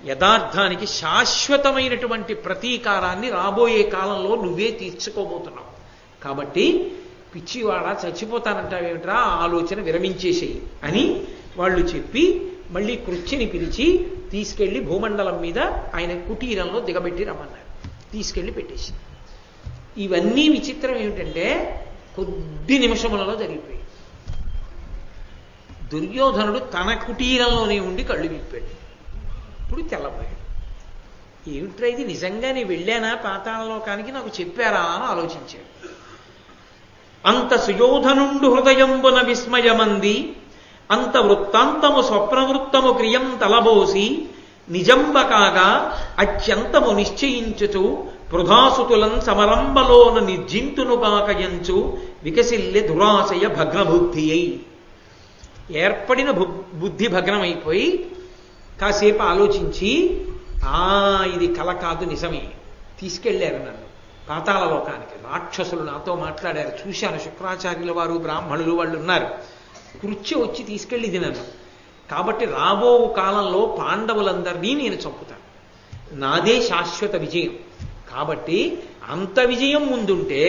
యథార్థానికి శాశ్వతమైనటువంటి ప్రతీకారాన్ని రాబోయే కాలంలో నువ్వే తీర్చుకోబోతున్నావు. కాబట్టి పిచ్చివాడ చచ్చిపోతానంటావేమిట్రా, ఆలోచన విరమించేసేయి అని వాళ్ళు చెప్పి మళ్ళీ కృత్యని పిలిచి తీసుకెళ్లి భూమండలం మీద ఆయన కుటీరంలో దిగబెట్టి రమ్మన్నారు. తీసుకెళ్లి పెట్టేసి. ఇవన్నీ విచిత్రం ఏమిటంటే కొద్ది నిమిషములలో జరిగిపోయి దుర్యోధనుడు తన కుటీరంలోనే ఉండి కళ్ళు విప్పాడు. ఇప్పుడు తెల్లబోయాడు. ఏమిట్రా ఇది, నిజంగానే వెళ్ళానా పాతాళలోకానికి, నాకు చెప్పారా అని ఆలోచించాడు. అంత సుయోధనుండు హృదయంబున విస్మయమంది, అంత వృత్తాంతము స్వప్నవృత్తము క్రియం తలబోసి నిజంబ కాగా అత్యంతము నిశ్చయించుచు పృథాసుతులం సమరంబలోన నిర్జింతునుగాకయంచు వికసిల్లె దురాశయ భగ్నబుద్ధి అయి. ఏర్పడిన బుద్ధి భగ్నమైపోయి కాసేపు ఆలోచించి ఇది కల కాదు, నిజమే, తీసుకెళ్లారు నన్ను పాతాళలోకానికి. రాక్షసులు నాతో మాట్లాడారు, చూశాను. శుక్రాచార్యుల వారు, బ్రాహ్మణులు వాళ్ళు ఉన్నారు. కృత్య వచ్చి తీసుకెళ్ళింది నన్ను. కాబట్టి రాబో కాలంలో పాండవులందరినీ నేను చంపుతాను. నాదే శాశ్వత విజయం. కాబట్టి అంత విజయం ముందుంటే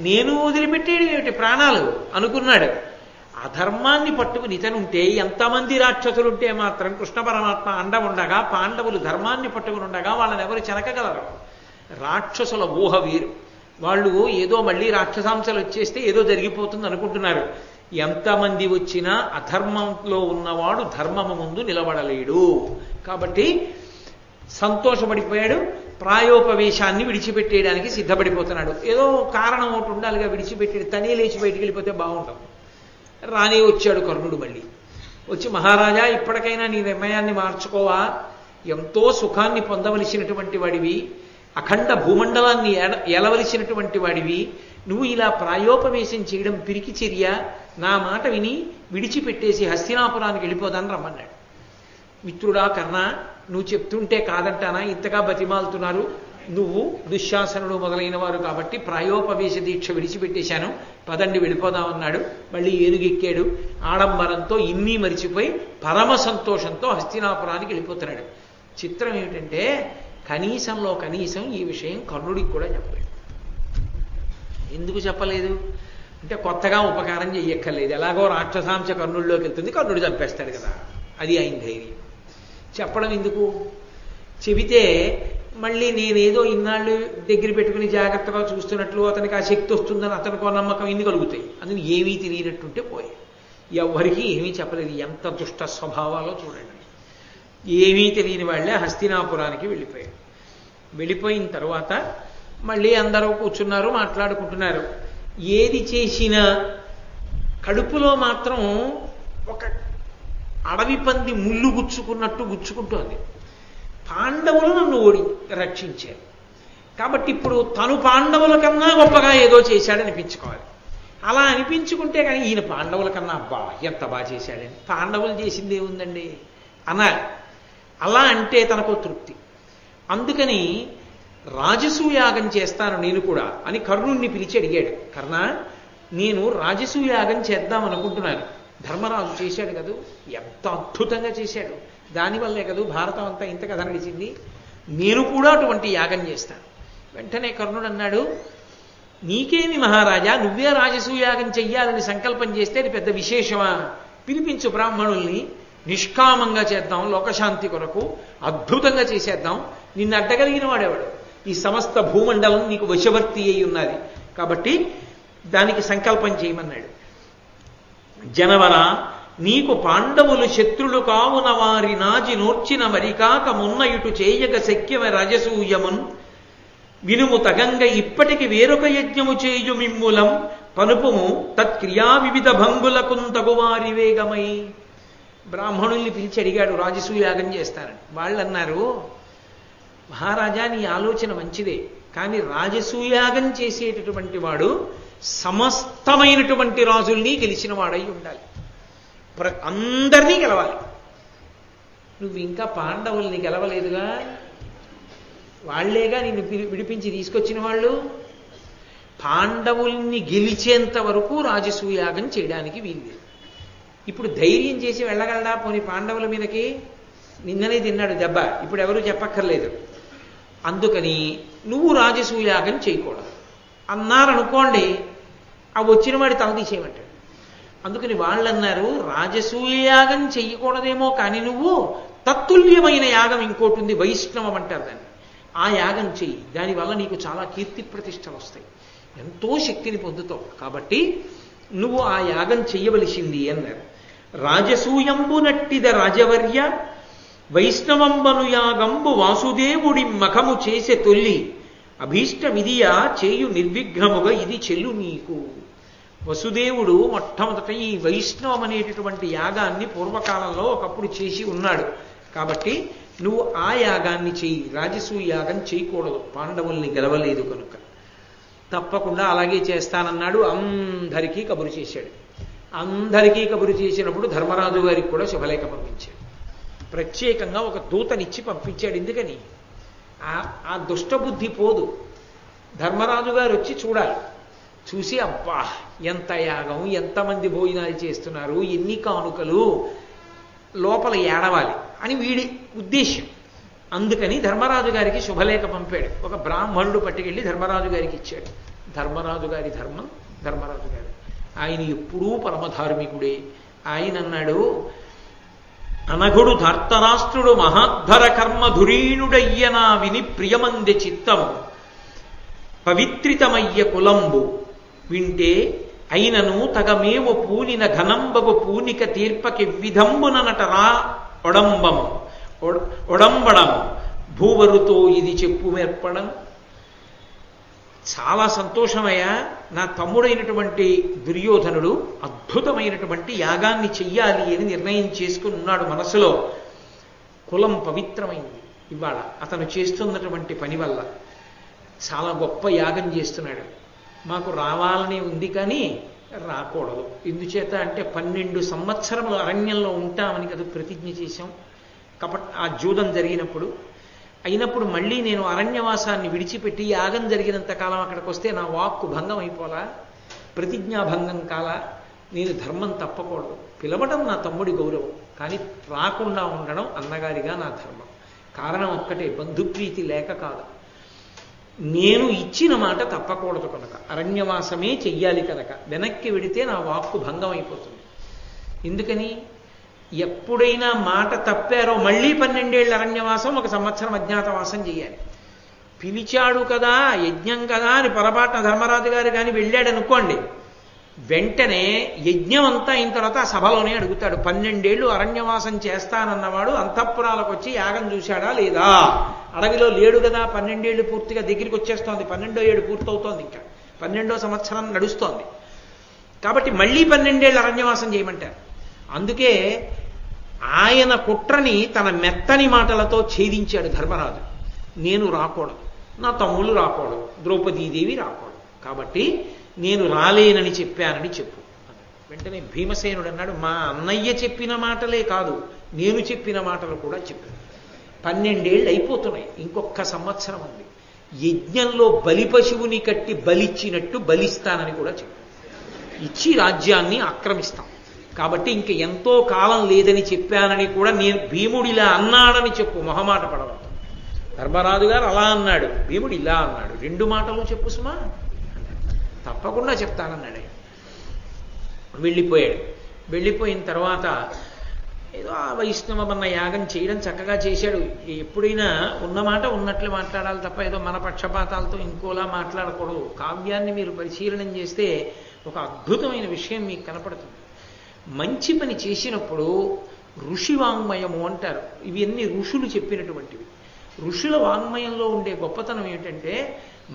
నేను వదిలిపెట్టేది ఏమిటి ప్రాణాలు అనుకున్నాడు. అధర్మాన్ని పట్టుకుని ఇతనుంటే ఎంతమంది రాక్షసులుంటే మాత్రం కృష్ణ పరమాత్మ అండ ఉండగా, పాండవులు ధర్మాన్ని పట్టుకుని ఉండగా వాళ్ళని ఎవరు చెనకగలరు? రాక్షసుల ఊహ వీరు. వాళ్ళు ఏదో మళ్ళీ రాక్షసాంశాలు వచ్చేస్తే ఏదో జరిగిపోతుంది అనుకుంటున్నారు. ఎంతమంది వచ్చినా అధర్మంలో ఉన్నవాడు ధర్మము ముందు నిలబడలేడు. కాబట్టి సంతోషపడిపోయాడు. ప్రాయోపవేశాన్ని విడిచిపెట్టేయడానికి సిద్ధపడిపోతున్నాడు. ఏదో కారణం ఒకటి ఉండాలిగా, విడిచిపెట్టి తనే లేచి బయటికి వెళ్ళిపోతే బాగుంటాం. రానే వచ్చాడు కర్ణుడు. మళ్ళీ వచ్చి, మహారాజా ఇప్పటికైనా నీ నిర్ణయాన్ని మార్చుకోవా, ఎంతో సుఖాన్ని పొందవలసినటువంటి వాడివి, అఖండ భూమండలాన్ని ఏలవలసినటువంటి వాడివి, నువ్వు ఇలా ప్రాయోపవేశం చేయడం పిరికి చర్య. నా మాట విని విడిచిపెట్టేసి హస్తినాపురానికి వెళ్ళిపోదాన్ని రమ్మన్నాడు. మిత్రుడా కర్ణ, నువ్వు చెప్తుంటే కాదంటానా, ఇంతగా బతిమాలుతున్నారు, నువ్వు దుశ్శాసనుడు మొదలైన వారు కాబట్టి ప్రాయోపవేశ దీక్ష విడిచిపెట్టేశాను, పదండి వెళ్ళిపోదామన్నాడు. మళ్ళీ ఏనుగెక్కాడు. ఆడంబరంతో ఇన్ని మరిచిపోయి పరమ సంతోషంతో హస్తినాపురానికి వెళ్ళిపోతున్నాడు. చిత్రం ఏమిటంటే కనీసంలో కనీసం ఈ విషయం కర్ణుడికి కూడా చెప్పలేదు. ఎందుకు చెప్పలేదు? అంటే కొత్తగా ఉపకారం చెయ్యక్కర్లేదు, ఎలాగో రాక్షసాంశ కర్ణుల్లోకి వెళ్తుంది, కర్ణుడు చంపేస్తాడు కదా, అది ఆయన ధైర్యం. చెప్పడం ఎందుకు? చెబితే మళ్ళీ నేనేదో ఇన్నాళ్ళు దగ్గర పెట్టుకుని జాగ్రత్తగా చూస్తున్నట్లు అతనికి ఆ శక్తి వస్తుందని అతనికి నమ్మకం ఇన్ని కలుగుతాయి. అందుని ఏమీ తెలియనట్టుంటే పోయి ఎవ్వరికీ ఏమీ చెప్పలేదు. ఎంత దుష్ట స్వభావాలో చూడండి. ఏమీ తెలియని వాళ్ళే హస్తినాపురానికి వెళ్ళిపోయారు. వెళ్ళిపోయిన తర్వాత మళ్ళీ అందరూ కూర్చున్నారు, మాట్లాడుకుంటున్నారు. ఏది చేసినా కడుపులో మాత్రం ఒక అడవి పంది ముళ్ళు గుచ్చుకున్నట్టు గుచ్చుకుంటోంది. పాండవులు నన్ను రక్షించారు కాబట్టి ఇప్పుడు తను పాండవుల కన్నా గొప్పగా ఏదో చేశాడనిపించుకోవాలి. అలా అనిపించుకుంటే కానీ ఈయన పాండవుల కన్నా అబ్బా ఎంత బాగా చేశాడని, పాండవులు చేసింది ఏముందండి అనాలి. అలా అంటే తనకు తృప్తి. అందుకని రాజసూయాగం చేస్తాను నేను కూడా అని కర్ణుణ్ణి పిలిచి అడిగాడు. కర్ణ, నేను రాజసూయాగం చేద్దాం అనుకుంటున్నాను. ధర్మరాజు చేశాడు కదూ, ఎంత అద్భుతంగా చేశాడు, దానివల్లే కదూ భారతం అంతా ఇంత కథ నడిచింది. నేను కూడా అటువంటి యాగం చేస్తాను. వెంటనే కర్ణుడు అన్నాడు, నీకేమి మహారాజా, నువ్వే రాజసూయాగం చెయ్యాలని సంకల్పం చేస్తే అది పెద్ద విశేషమా? పిలిపించు బ్రాహ్మణుల్ని, నిష్కామంగా చేద్దాం, లోకశాంతి కొరకు అద్భుతంగా చేసేద్దాం. నిన్ను అడ్డగలిగిన వాడేవాడు? ఈ సమస్త భూమండలం నీకు వశవర్తి అయి ఉన్నది కాబట్టి దానికి సంకల్పం చేయమన్నాడు. జనవర, నీకు పాండవులు శత్రులు కావున వారి నాజి నోర్చిన మరికాక మున్న ఇటు చేయగ శక్యమ రాజసూయమున్ వినుము తగంగ ఇప్పటికి వేరొక యజ్ఞము చేయు మిమ్ములం పనుపుము తత్క్రియా వివిధ భంగులకున్ తగువారి వేగమై. బ్రాహ్మణుల్ని పిలిచి అడిగాడు రాజసూయాగం చేస్తారని. వాళ్ళు అన్నారు, మహారాజా నీ ఆలోచన మంచిదే, కానీ రాజసూయాగం చేసేటటువంటి వాడు సమస్తమైనటువంటి రాజుల్ని గెలిచిన వాడై ఉండాలి, అందరినీ గెలవాలి. నువ్వు ఇంకా పాండవుల్ని గెలవలేదుగా, వాళ్లేగా నిన్ను విడిపించి తీసుకొచ్చిన వాళ్ళు. పాండవుల్ని గెలిచేంత వరకు రాజసూయాగం చేయడానికి వీల్లేదు. ఇప్పుడు ధైర్యం చేసి వెళ్ళగలడా? పోని పాండవుల మీదకి నిన్ననే తిన్నాడు దెబ్బ, ఇప్పుడు ఎవరూ చెప్పక్కర్లేదు. అందుకని నువ్వు రాజసూయాగం చేయకూడదు అన్నారనుకోండి, ఆ వచ్చిన వాడి తల తీసేయమంటాడు. అందుకని వాళ్ళన్నారు, రాజసూయాగం చెయ్యకూడదేమో కానీ నువ్వు తత్తుల్యమైన యాగం ఇంకోటి ఉంది, వైష్ణవం అంటారు దాన్ని, ఆ యాగం చెయ్యి. దానివల్ల నీకు చాలా కీర్తి ప్రతిష్టలు వస్తాయి, ఎంతో శక్తిని పొందుతావు. కాబట్టి నువ్వు ఆ యాగం చెయ్యవలసింది అన్నారు. రాజసూయంబు నట్టిద రాజవర్య వైష్ణవంబను యాగంబు వాసుదేవుడి మఖము చేసే తొల్లి అభీష్టమిదియా చేయు నిర్విఘ్నముగా ఇది చెల్లు నీకు. వసుదేవుడు మొట్టమొదట ఈ వైష్ణవం అనేటటువంటి యాగాన్ని పూర్వకాలంలో ఒకప్పుడు చేసి ఉన్నాడు కాబట్టి నువ్వు ఆ యాగాన్ని చెయ్యి, రాజసూయాగం చేయకూడదు, పాండవుల్ని గెలవలేదు కనుక. తప్పకుండా అలాగే చేస్తానన్నాడు. అందరికీ కబురు చేశాడు. అందరికీ కబురు చేసినప్పుడు ధర్మరాజు గారికి కూడా శుభలేఖ పంపించాడు. ప్రత్యేకంగా ఒక దూతనిచ్చి పంపించాడు. ఎందుకని? ఆ దుష్టబుద్ధి పోదు. ధర్మరాజు గారు వచ్చి చూడాలి, చూసి అబ్బా ఎంత యాగం, ఎంతమంది భోజనాలు చేస్తున్నారు, ఎన్ని కానుకలు, లోపల ఏడవాలి అని వీడి ఉద్దేశ్యం. అందుకని ధర్మరాజు గారికి శుభలేఖ పంపాడు. ఒక బ్రాహ్మణుడు పట్టుకెళ్ళి ధర్మరాజు గారికి ఇచ్చాడు. ధర్మరాజు గారి ధర్మం ధర్మరాజు గారు, ఆయన ఎప్పుడూ పరమధార్మికుడే. ఆయన అన్నాడు, అనఘుడు ధార్తరాష్ట్రుడు మహాధర కర్మ ధురీణుడయ్యనా విని ప్రియమంది చిత్తము పవిత్రితమయ్య కులంబు వింటే అయినను తగమేవు పూనిన ఘనంబగు పూనిక తీర్పకి విధంబుననటరా ఒడంబము ఒడంబడము భూవరుతో ఇది చెప్పు మెర్పడం. చాలా సంతోషమయ్యా, నా తమ్ముడైనటువంటి దుర్యోధనుడు అద్భుతమైనటువంటి యాగాన్ని చెయ్యాలి అని నిర్ణయం చేసుకుని ఉన్నాడు మనసులో. కులం పవిత్రమైంది ఇవాళ అతను చేస్తున్నటువంటి పని వల్ల. చాలా గొప్ప యాగం చేస్తున్నాడు. మాకు రావాలని ఉంది కానీ రాకూడదు. ఎందుచేత అంటే 12 సంవత్సరములు అరణ్యంలో ఉంటామని కదా ప్రతిజ్ఞ చేశాం. కాబట్టి ఆ జూదం జరిగినప్పుడు అయినప్పుడు మళ్ళీ నేను అరణ్యవాసాన్ని విడిచిపెట్టి యాగం జరిగినంత కాలం అక్కడికి వస్తే నా వాక్కు భంగం అయిపోలా, ప్రతిజ్ఞాభంగం కాలా, నేను ధర్మం తప్పకూడదు. పిలవడం నా తమ్ముడి గౌరవం, కానీ రాకుండా ఉండడం అన్నగారిగా నా ధర్మం. కారణం ఒక్కటే, బంధుప్రీతి లేక కాదు. నేను ఇచ్చిన మాట తప్పకూడదు కనుక, అరణ్యవాసమే చెయ్యాలి కనుక వెనక్కి వెడితే నా వాక్కు భంగం అయిపోతుంది. ఎందుకని? ఎప్పుడైనా మాట తప్పారో మళ్ళీ 12 ఏళ్ళ అరణ్యవాసం, 1 సంవత్సరం అజ్ఞాతవాసం చేయాలి. పిలిచాడు కదా, యజ్ఞం కదా అని పొరపాటున ధర్మరాజు గారు కానీ వెళ్ళాడు అనుకోండి, వెంటనే యజ్ఞం అంతా అయిన తర్వాత ఆ సభలోనే అడుగుతాడు, 12 ఏళ్ళు అరణ్యవాసం చేస్తానన్నవాడు అంతఃపురాలకు వచ్చి యాగం చూశాడా లేదా? అడవిలో లేడు కదా, 12 ఏళ్ళు పూర్తిగా దగ్గరికి వచ్చేస్తోంది, 12వ ఏడు పూర్తవుతోంది, ఇంకా 12వ సంవత్సరం నడుస్తోంది. కాబట్టి మళ్ళీ 12 ఏళ్ళు అరణ్యవాసం చేయమంటారు. అందుకే ఆయన కుట్రని తన మెత్తని మాటలతో ఛేదించాడు ధర్మరాజు. నేను రాకూడదు, నా తమ్ముళ్ళు రాకూడదు, ద్రౌపదీదేవి రాకూడదు, కాబట్టి నేను రాలేనని చెప్పానని చెప్పు. వెంటనే భీమసేనుడు అన్నాడు, మా అన్నయ్య చెప్పిన మాటలే కాదు, నేను చెప్పిన మాటలు కూడా చెప్పాను. 12 ఏళ్ళు అయిపోతున్నాయి, ఇంకొక సంవత్సరం ఉంది. యజ్ఞంలో బలి పశువుని కట్టి బలిచ్చినట్టు బలిస్తానని కూడా చెప్పాను. ఇచ్చి రాజ్యాన్ని ఆక్రమిస్తాం, కాబట్టి ఇంక ఎంతో కాలం లేదని చెప్పానని కూడా నేను భీముడిలా అన్నాడని చెప్పు, మొహమాట పడవద్దు. ధర్మరాజు గారు అలా అన్నాడు, భీముడు ఇలా అన్నాడు, 2 మాటలు చెప్పు సుమా. తప్పకుండా చెప్తానన్నాడు. వెళ్ళిపోయాడు. వెళ్ళిపోయిన తర్వాత ఏదో ఆ వైష్ణవమన్న యాగం చేయడం చక్కగా చేశాడు. ఎప్పుడైనా ఉన్నమాట ఉన్నట్లు మాట్లాడాలి తప్ప ఏదో మన పక్షపాతాలతో ఇంకోలా మాట్లాడకూడదు. కావ్యాన్ని మీరు పరిశీలనం చేస్తే ఒక అద్భుతమైన విషయం మీకు కనపడుతుంది. మంచి పని చేసినప్పుడు ఋషి వాంగ్మయము అంటారు. ఇవన్నీ ఋషులు చెప్పినటువంటివి. ఋషుల వాంగ్మయంలో ఉండే గొప్పతనం ఏమిటంటే,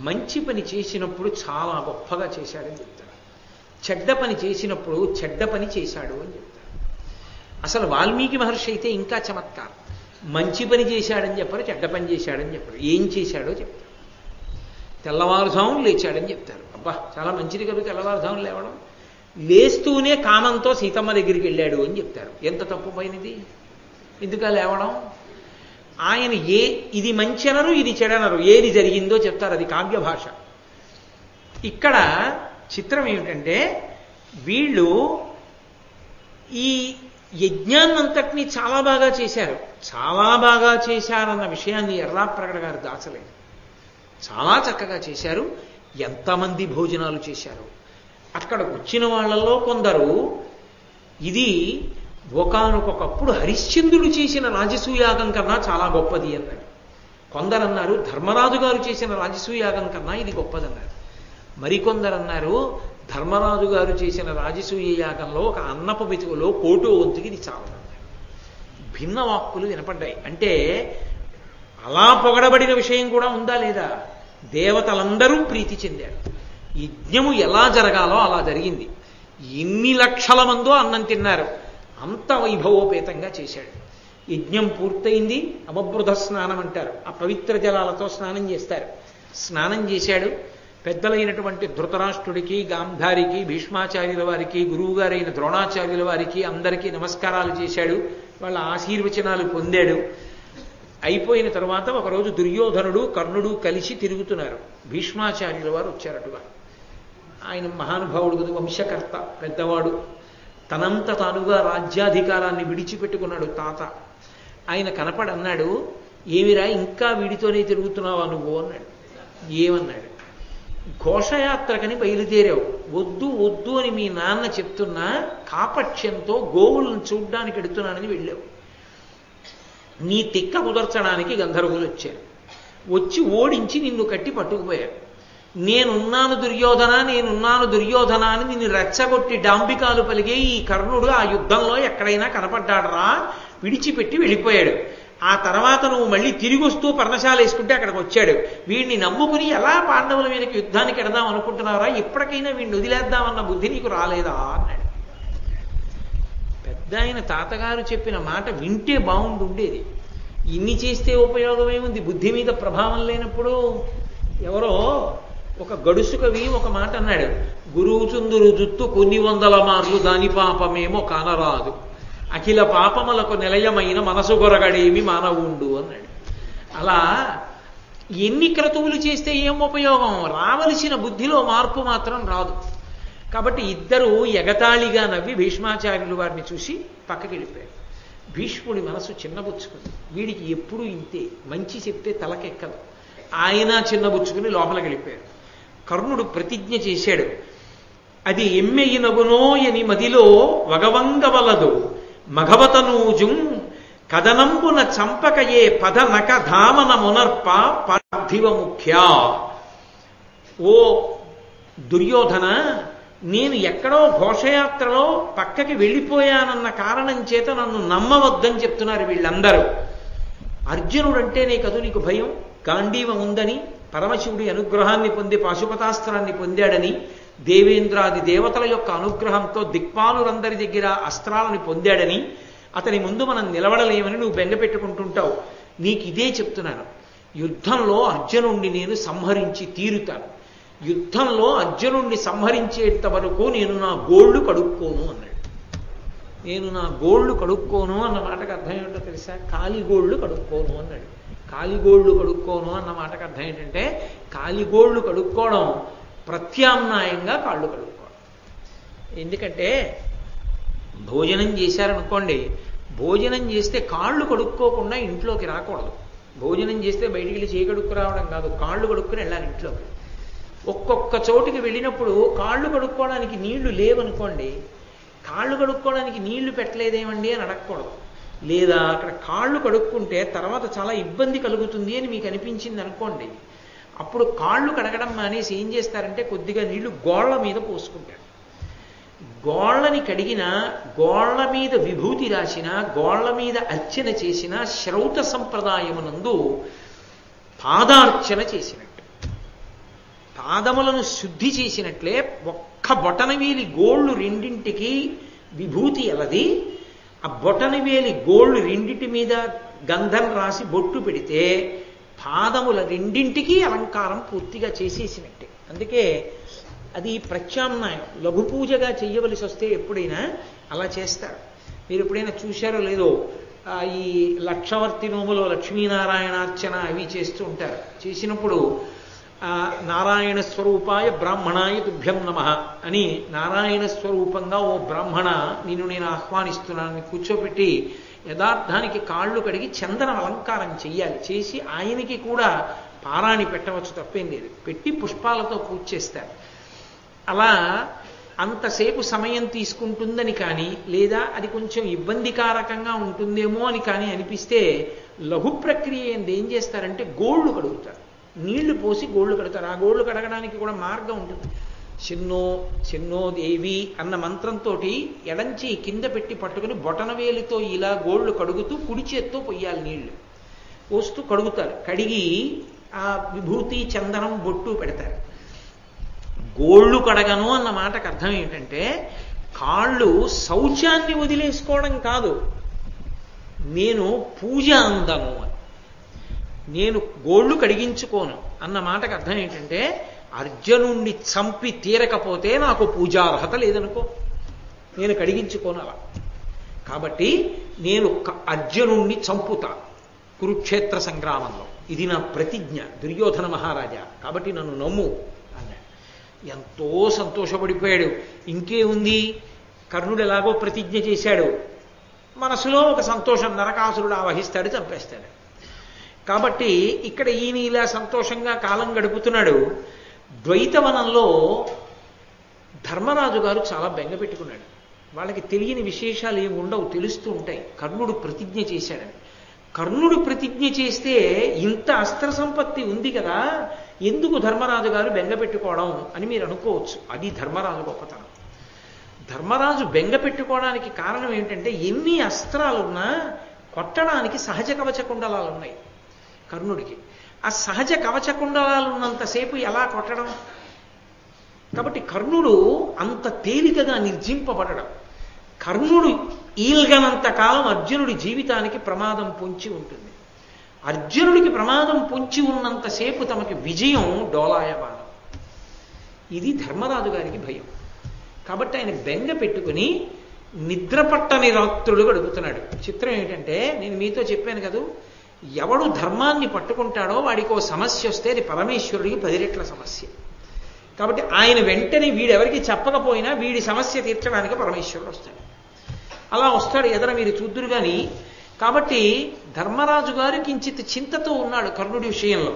మంచి పని చేసినప్పుడు చాలా గొప్పగా చేశాడని చెప్తారు, చెడ్డ పని చేసినప్పుడు చెడ్డ పని చేశాడు అని చెప్తారు. అసలు వాల్మీకి మహర్షి అయితే ఇంకా చమత్కారం. మంచి పని చేశాడని చెప్పరు, చెడ్డ పని చేశాడని చెప్పరు, ఏం చేశాడో చెప్తారు. తెల్లవారుజామున లేచాడని చెప్తారు. అబ్బా చాలా మంచిది కదా తెల్లవారుజామున లేవడం. లేస్తూనే కామంతో సీతమ్మ దగ్గరికి వెళ్ళాడు అని చెప్తారు. ఎంత తప్పు పైనది, ఎందుక లేవడం? ఆయన ఇది మంచి అనరు, ఇది చెడనరు, ఏది జరిగిందో చెప్తారు. అది కావ్య భాష. ఇక్కడ చిత్రం ఏమిటంటే, వీళ్ళు ఈ యజ్ఞాన్నంతటినీ చాలా బాగా చేశారు. చాలా బాగా చేశారన్న విషయాన్ని ఎర్రాప్రగడ గారు దాచలేదు. చాలా చక్కగా చేశారు. ఎంతమంది భోజనాలు చేశారు. అక్కడ వచ్చిన వాళ్ళల్లో కొందరు ఇది ఒకానొకప్పుడు హరిశ్చంద్రుడు చేసిన రాజసూయాగం కన్నా చాలా గొప్పది అన్నాడు. కొందరన్నారు ధర్మరాజు గారు చేసిన రాజసూయాగం కన్నా ఇది గొప్పదన్నారు. మరికొందరన్నారు ధర్మరాజు గారు చేసిన రాజసూయ యాగంలో ఒక అన్నపు మెతుకులో కోటో వంతుకి ఇది చాలదన్నారు. భిన్న వాక్కులు వినపడ్డాయి. అంటే అలా పొగడబడిన విషయం కూడా ఉందా లేదా? దేవతలందరూ ప్రీతి చెందారు. యజ్ఞము ఎలా జరగాలో అలా జరిగింది. ఎన్ని లక్షల మందో అన్నం తిన్నారు. అంత వైభవోపేతంగా చేశాడు. యజ్ఞం పూర్తయింది. అవబృధ స్నానం అంటారు. ఆ పవిత్ర జలాలతో స్నానం చేస్తారు. స్నానం చేశాడు. పెద్దలైనటువంటి ధృతరాష్ట్రుడికి, గాంధారికి, భీష్మాచార్యుల వారికి, గురువుగారైన ద్రోణాచార్యుల వారికి అందరికీ నమస్కారాలు చేశాడు. వాళ్ళ ఆశీర్వచనాలు పొందాడు. అయిపోయిన తర్వాత ఒకరోజు దుర్యోధనుడు, కర్ణుడు కలిసి తిరుగుతున్నారు. భీష్మాచార్యుల వారు వచ్చారటుగా. ఆయన మహానుభావుడు, వంశకర్త, పెద్దవాడు. తనంత తానుగా రాజ్యాధికారాన్ని విడిచిపెట్టుకున్నాడు తాత. ఆయన కనపడన్నాడు, ఏమిరా ఇంకా వీడితోనే తిరుగుతున్నావా నువ్వు అన్నాడు. ఏమన్నాడు? ఘోషయాత్రకని బయలుదేరావు, వద్దు వద్దు అని మీ నాన్న చెప్తున్నా కాపక్ష్యంతో గోవులను చూడ్డానికి ఎడుతున్నానని వెళ్ళావు. నీ తిక్క కుదర్చడానికి గంధర్వులు వచ్చారు. వచ్చి ఓడించి నిన్ను కట్టి పట్టుకుపోయారు. నేనున్నాను దుర్యోధన, నేనున్నాను దుర్యోధన అని నిన్ను రెచ్చగొట్టి డాంబికాలు పలిగే ఈ కర్ణుడు ఆ యుద్ధంలో ఎక్కడైనా కనపడ్డాడరా? విడిచిపెట్టి వెళ్ళిపోయాడు. ఆ తర్వాత నువ్వు మళ్ళీ తిరిగి వస్తూ పర్ణశాల వేసుకుంటే అక్కడికి వచ్చాడు. వీడిని నమ్ముకుని ఎలా పాండవుల మీదకి యుద్ధానికి ఎడదాం అనుకుంటున్నారా? ఇప్పటికైనా వీడిని వదిలేద్దామన్న బుద్ధి నీకు రాలేదా అన్నాడు. పెద్ద ఆయన తాతగారు చెప్పిన మాట వింటే బాగుండుండేది. ఇన్ని చేస్తే ఉపయోగం ఏముంది? బుద్ధి మీద ప్రభావం లేనప్పుడు. ఎవరో ఒక గడుసు కవి ఒక మాట అన్నాడు, గురువు చుందురు జుత్తు కొన్ని వందల మార్లు దాని పాపమేమో కానరాదు, అఖిల పాపములకు నిలయమైన మనసు గొరగడేమి మానవుండు అన్నాడు. అలా ఎన్ని క్రతువులు చేస్తే ఏం ఉపయోగం? రావలసిన బుద్ధిలో మార్పు మాత్రం రాదు. కాబట్టి ఇద్దరు ఎగతాళిగా నవ్వి భీష్మాచార్యులు వారిని చూసి పక్కకి వెళ్ళిపోయారు. భీష్ముడి మనసు చిన్నబుచ్చుకుంది. వీడికి ఎప్పుడూ ఇంతే, మంచి చెప్తే తలకెక్కదు. ఆయన చిన్నబుచ్చుకుని లోపలికి వెళ్ళిపోయారు. కర్ణుడు ప్రతిజ్ఞ చేశాడు, అది ఎమ్మెయినగునోయని మదిలో వగవంగవలదు మఘవతనూజుం కదనంబున చంపకయే పదనక ధామన మునర్ప పార్థివ ముఖ్య. ఓ దుర్యోధన, నేను ఎక్కడో ఘోషయాత్రలో పక్కకి వెళ్ళిపోయానన్న కారణం చేత నన్ను నమ్మవద్దని చెప్తున్నారు వీళ్ళందరూ. అర్జునుడంటే నీకు భయం, గాంధీవం ఉందని, పరమశివుడి అనుగ్రహాన్ని పొంది పాశుపతాస్త్రాన్ని పొందాడని, దేవేంద్రాది దేవతల యొక్క అనుగ్రహంతో దిక్పాలురందరి దగ్గర అస్త్రాలను పొందాడని, అతని ముందు మనం నిలబడలేమని నువ్వు బెంగ పెట్టుకుంటుంటావు. నీకు ఇదే చెప్తున్నాను, యుద్ధంలో అర్జునుణ్ణి నేను సంహరించి తీరుతాను. యుద్ధంలో అర్జునుణ్ణి సంహరించేంత వరకు నేను నా గోళ్లు కడుక్కోను అన్నాడు. నేను నా గోళ్లు కడుక్కోను అన్న మాటకు అర్థం ఏంటో తెలుసా? కాలిగోళ్లు కడుక్కోను అన్నాడు. కాలిగోళ్లు కడుక్కోను అన్న మాటకు అర్థం ఏంటంటే, కాలిగోళ్లు కడుక్కోవడం ప్రత్యామ్నాయంగా కాళ్ళు కడుక్కోవడం. ఎందుకంటే భోజనం చేశారనుకోండి, భోజనం చేస్తే కాళ్ళు కడుక్కోకుండా ఇంట్లోకి రాకూడదు. భోజనం చేస్తే బయటికి వెళ్ళి చేయి కడుక్కు రావడం కాదు, కాళ్ళు కడుక్కుని వెళ్ళాలి ఇంట్లోకి. ఒక్కొక్క చోటుకి వెళ్ళినప్పుడు కాళ్ళు కడుక్కోవడానికి నీళ్లు లేవనుకోండి, కాళ్ళు కడుక్కోవడానికి నీళ్లు పెట్టలేదేమండి అని అడగకూడదు. లేదా అక్కడ కాళ్ళు కడుక్కుంటే తర్వాత చాలా ఇబ్బంది కలుగుతుంది అని మీకు అనిపించింది అనుకోండి, అప్పుడు కాళ్ళు కడగడం మానేసి ఏం చేస్తారంటే కొద్దిగా నీళ్లు గోళ్ల మీద పోసుకుంటారు. గోళ్ళని కడిగిన, గోళ్ల మీద విభూతి రాసిన, గోళ్ల మీద అర్చన చేసిన, శ్రౌత సంప్రదాయమునందు పాదార్చన చేసినట్టు, పాదములను శుద్ధి చేసినట్లే ఒక్క బొటనవేలి గోళ్ళు రెండింటికి విభూతి అలది, ఆ బొటనవేలి గోళ్ళు రెండింటి మీద గంధం రాసి బొట్టు పెడితే పాదముల రెండింటికి అలంకారం పూర్తిగా చేసేసినట్టే. అందుకే అది ప్రత్యామ్నాయం. లఘు పూజగా చెయ్యవలసి వస్తే ఎప్పుడైనా అలా చేస్తారు. మీరు ఎప్పుడైనా చూశారో లేదో, ఈ లక్షవర్తి నోములో లక్ష్మీనారాయణార్చన అవి చేస్తూ ఉంటారు. చేసినప్పుడు నారాయణ స్వరూపాయ బ్రాహ్మణాయ తుభ్యం నమః అని, నారాయణ స్వరూపంగా ఓ బ్రాహ్మణ నిన్ను నేను ఆహ్వానిస్తున్నానని కూర్చోబెట్టి యథార్థానికి కాళ్ళు కడిగి చందన అలంకారం చెయ్యాలి. చేసి ఆయనకి కూడా పారాణి పెట్టవచ్చు, తప్పేం లేదు. పెట్టి పుష్పాలతో పూజ చేస్తారు. అలా అంతసేపు సమయం తీసుకుంటుందని కానీ, లేదా అది కొంచెం ఇబ్బందికారకంగా ఉంటుందేమో అని కానీ అనిపిస్తే లఘు ప్రక్రియ ఏం చేస్తారంటే గోళ్ళు కడుగుతారు. నీళ్లు పోసి గోళ్ళు కడతారు. ఆ గోళ్ళు కడగడానికి కూడా మార్గం ఉంటుంది. చిన్నో చిన్నో దేవి అన్న మంత్రంతో ఎడంచి కింద పెట్టి పట్టుకుని బొటనవేలితో ఇలా గోళ్ళు కడుగుతూ కుడి చేత్తో పొయ్యాలి. నీళ్లు పోస్తూ కడుగుతారు. కడిగి ఆ విభూతి చందనం బొట్టు పెడతారు. గోళ్ళు కడగను అన్న మాటకు అర్థం ఏంటంటే, కాళ్ళు శౌచాన్ని వదిలేసుకోవడం కాదు, నేను పూజ అందను అని. నేను గోళ్ళు కడిగించుకోను అన్న మాటకు అర్థం ఏంటంటే, అర్జునుణ్ణి చంపి తీరకపోతే నాకు పూజార్హత లేదనుకో, నేను కడిగించుకోను అలా. కాబట్టి నేను అర్జునుణ్ణి చంపుతా కురుక్షేత్ర సంగ్రామంలో, ఇది నా ప్రతిజ్ఞ దుర్యోధన మహారాజా, కాబట్టి నన్ను నమ్ము అన్నాడు. ఎంతో సంతోషపడిపోయాడు. ఇంకే ఉంది, కర్ణుడు ఎలాగో ప్రతిజ్ఞ చేశాడు, మనసులో ఒక సంతోషం, నరకాసురుడు ఆవహిస్తాడు, చంపేస్తాడు. కాబట్టి ఇక్కడ ఈయన ఇలా సంతోషంగా కాలం గడుపుతున్నాడు. ద్వైతవనంలో ధర్మరాజు గారు చాలా బెంగ పెట్టుకున్నాడు. వాళ్ళకి తెలియని విశేషాలు ఏమి ఉండవు, తెలుస్తూ ఉంటాయి. కర్ణుడు ప్రతిజ్ఞ చేశాడని. కర్ణుడు ప్రతిజ్ఞ చేస్తే ఇంత అస్త్ర సంపత్తి ఉంది కదా, ఎందుకు ధర్మరాజు గారు బెంగ పెట్టుకోవడం అని మీరు అనుకోవచ్చు. అది ధర్మరాజు గొప్పతనం. ధర్మరాజు బెంగ పెట్టుకోవడానికి కారణం ఏంటంటే, ఎన్ని అస్త్రాలున్నా కొట్టడానికి సహజ కవచ కుండలాలు ఉన్నాయి కర్ణుడికి. ఆ సహజ కవచ కుండలాలు ఉన్నంతసేపు ఎలా కొట్టడం? కాబట్టి కర్ణుడు అంత తేలికగా నిర్జింపబడడం, కర్ణుడు ఈల్గనంత కాలం అర్జునుడి జీవితానికి ప్రమాదం పొంచి ఉంటుంది. అర్జునుడికి ప్రమాదం పొంచి ఉన్నంతసేపు తమకి విజయం డోలాయమానం. ఇది ధర్మరాజు గారికి భయం. కాబట్టి ఆయన బెంగ పెట్టుకుని నిద్రపట్టని రాత్రులు గడుపుతున్నాడు. చిత్రం ఏంటంటే, నేను మీతో చెప్పాను కదా, ఎవడు ధర్మాన్ని పట్టుకుంటాడో వాడికి ఓ సమస్య వస్తే అది పరమేశ్వరుడికి 10 రెట్ల సమస్య. కాబట్టి ఆయన వెంటనే వీడెవరికి చెప్పకపోయినా వీడి సమస్య తీర్చడానికి పరమేశ్వరుడు వస్తాడు. అలా వస్తాడు, ఎదర మీరు చూద్దురు కానీ. కాబట్టి ధర్మరాజు గారు కించిత్ చింతతో ఉన్నాడు కర్ణుడి విషయంలో.